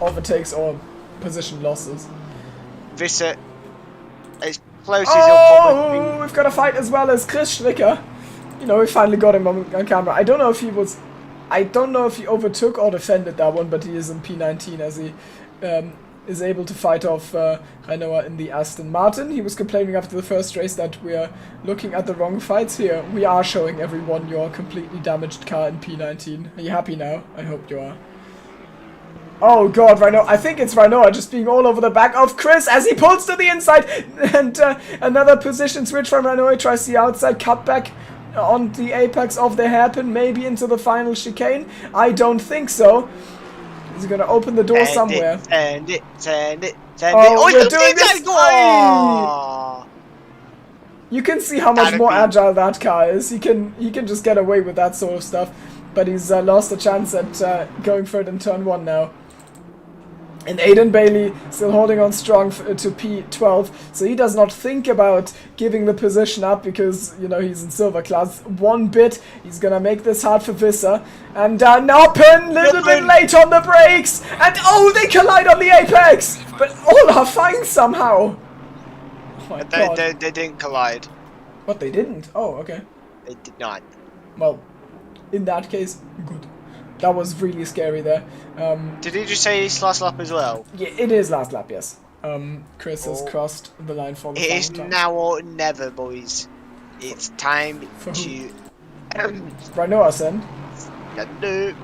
overtakes or position losses.
Visser as close as he'll probably be.
Oh, we've got a fight as well as Chris Stricker. You know, we finally got him on camera. I don't know if he overtook or defended that one, but he is in P19 as he is able to fight off Renault in the Aston Martin. He was complaining after the first race that we are looking at the wrong fights here. We are showing everyone your completely damaged car in P19. Are you happy now? I hope you are. Oh god, Renault. I think it's Renault just being all over the back of Chris as he pulls to the inside. And another position switch from Renault. He tries the outside cutback on the apex of the hairpin, maybe into the final chicane. I don't think so. He's gonna open the door somewhere.
Send it.
Oh,
He's
we're
doing
doing this.
Oh.
You can see how much more agile that car is. He can just get away with that sort of stuff. But he's lost a chance at going for it in turn 1 now. And Aiden Bailey still holding on strong to P12, so he does not think about giving the position up because, you know, he's in silver class one bit. He's gonna make this hard for Visser. And Noppen, a little bit late on the brakes! And oh, they collide on the apex! But all are fine somehow! Oh my god.
They didn't collide.
What, they didn't? Oh, okay.
They did not.
Well, in that case, good. That was really scary there.
Did he just say his last lap as well?
Yeah, it is last lap, yes. Chris has crossed the line for the
It is
final time.
now or never, boys. It's time
For
to...
Renault ascend.
No.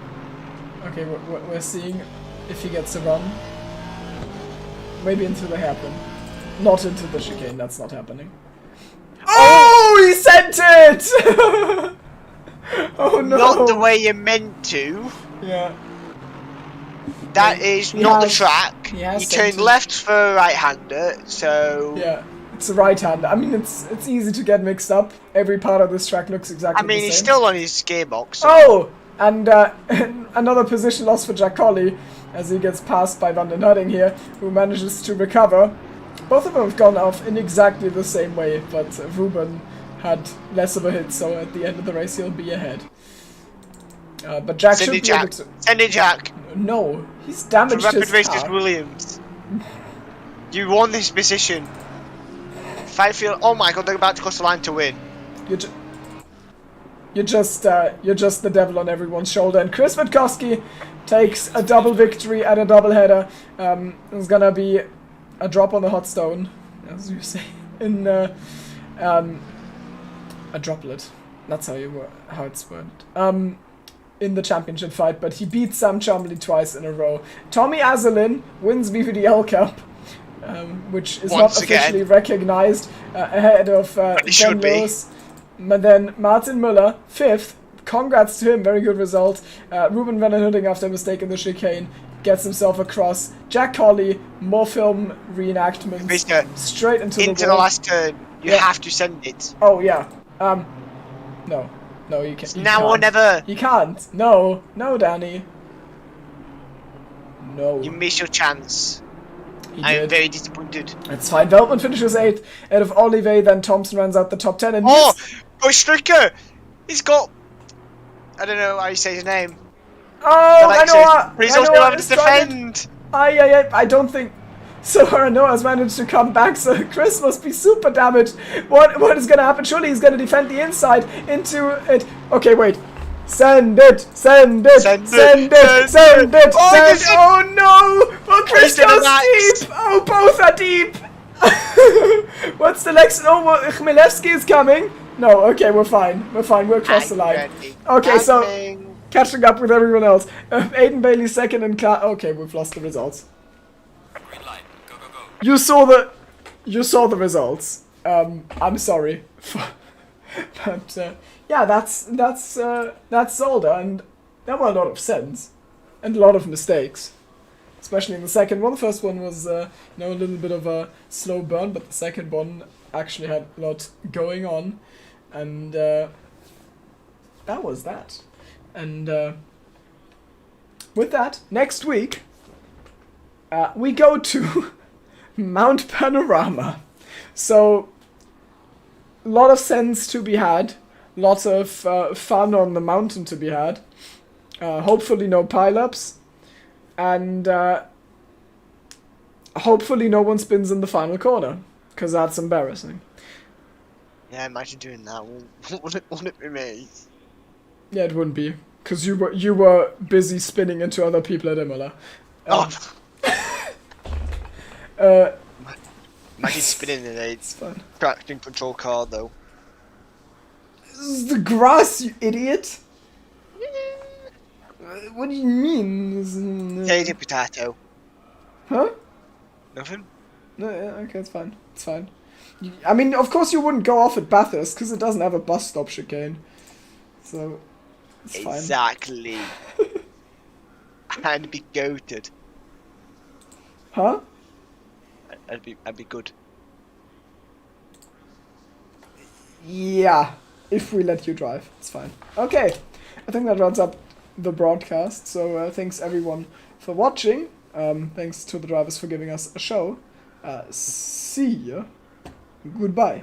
Okay, we're seeing if he gets a run. Maybe into the hairpin. Not into the chicane, that's not happening. Oh, he sent it! Oh no!
Not the way you meant to.
Yeah.
That is not the track.
He
You
has
turned
sent it.
left for a right-hander, so...
Yeah, it's a right hand. I mean, it's easy to get mixed up. Every part of this track looks exactly
I mean,
the
he's
same.
still on his gearbox.
Oh! And another position lost for Jack Colley as he gets passed by Van den Hudding here, who manages to recover. Both of them have gone off in exactly the same way, but Ruben had less of a hit, so at the end of the race he'll be ahead. But Jack should be able to...
Send it, Jack.
No, he's damaged
Rapid
his
Races
car.
Williams. You won this position. Fight field. Oh my god, they're about to cross the line to win.
You're just the devil on everyone's shoulder. And Chris Witkowski takes a double victory at a double header. It's gonna be a drop on the hot stone, as you say, in a droplet. That's how it's worded. In the championship fight, but he beat Sam Chumley twice in a row. Tommy Azzelin wins BVDL Cup, which is not officially recognized, ahead of Ben Lewis. But then Martin Müller, 5th. Congrats to him, very good result. Ruben van den Hudding, after a mistake in the chicane, gets himself across. Jack Colley, more film reenactments.
Mister,
straight into the
the last turn. You have to send it.
Oh, yeah. No. No, you can't.
Now or never.
You can't. No. No, Danny. No.
You miss your chance.
I'm
very disappointed.
It's fine. Veltman finishes 8th. Out of Olive, then Thompson runs out the top 10. And
oh, Stricker! He's got... I don't know how you say his name.
Oh, I know what.
But he's also having to defend.
I don't think... So Renault has managed to come back, so Chris must be super damaged. What is going to happen? Surely he's going to defend the inside into it. Okay, wait. Send it! Send it! Send it! Oh no! Oh, Chris goes deep! Oh, both are deep! What's the next? Oh, Chmielewski is coming. No, okay, we're fine. We're fine. We're across the line. Okay, so catching up with everyone else. Aiden Bailey 2nd in class. Okay, we've lost the results. You saw the results. I'm sorry, but yeah, that's Zolder, and there were a lot of sends and a lot of mistakes, especially in the second one. The first one was a little bit of a slow burn, but the second one actually had a lot going on, and that was that. And with that, next week we go to Mount Panorama. So, a lot of sense to be had, lots of fun on the mountain to be had, hopefully no pileups, and Hopefully no one spins in the final corner, because that's embarrassing.
Yeah, imagine doing that. Wouldn't it be me?
Yeah, it wouldn't be, because you were busy spinning into other people at Imola.
Oh,
Uh,
imagine spinning in a
it's fun.
traction control car though.
This is the grass, you idiot! What do you mean?
Potato, potato.
Huh?
Nothing.
No, yeah, okay, it's fine. It's fine. I mean, of course you wouldn't go off at Bathurst, because it doesn't have a bus stop chicane. So, it's fine.
Exactly. I'd be goated.
Huh?
I'd be good.
Yeah, if we let you drive, it's fine. Okay, I think that rounds up the broadcast. So thanks everyone for watching. Thanks to the drivers for giving us a show. See ya. Goodbye.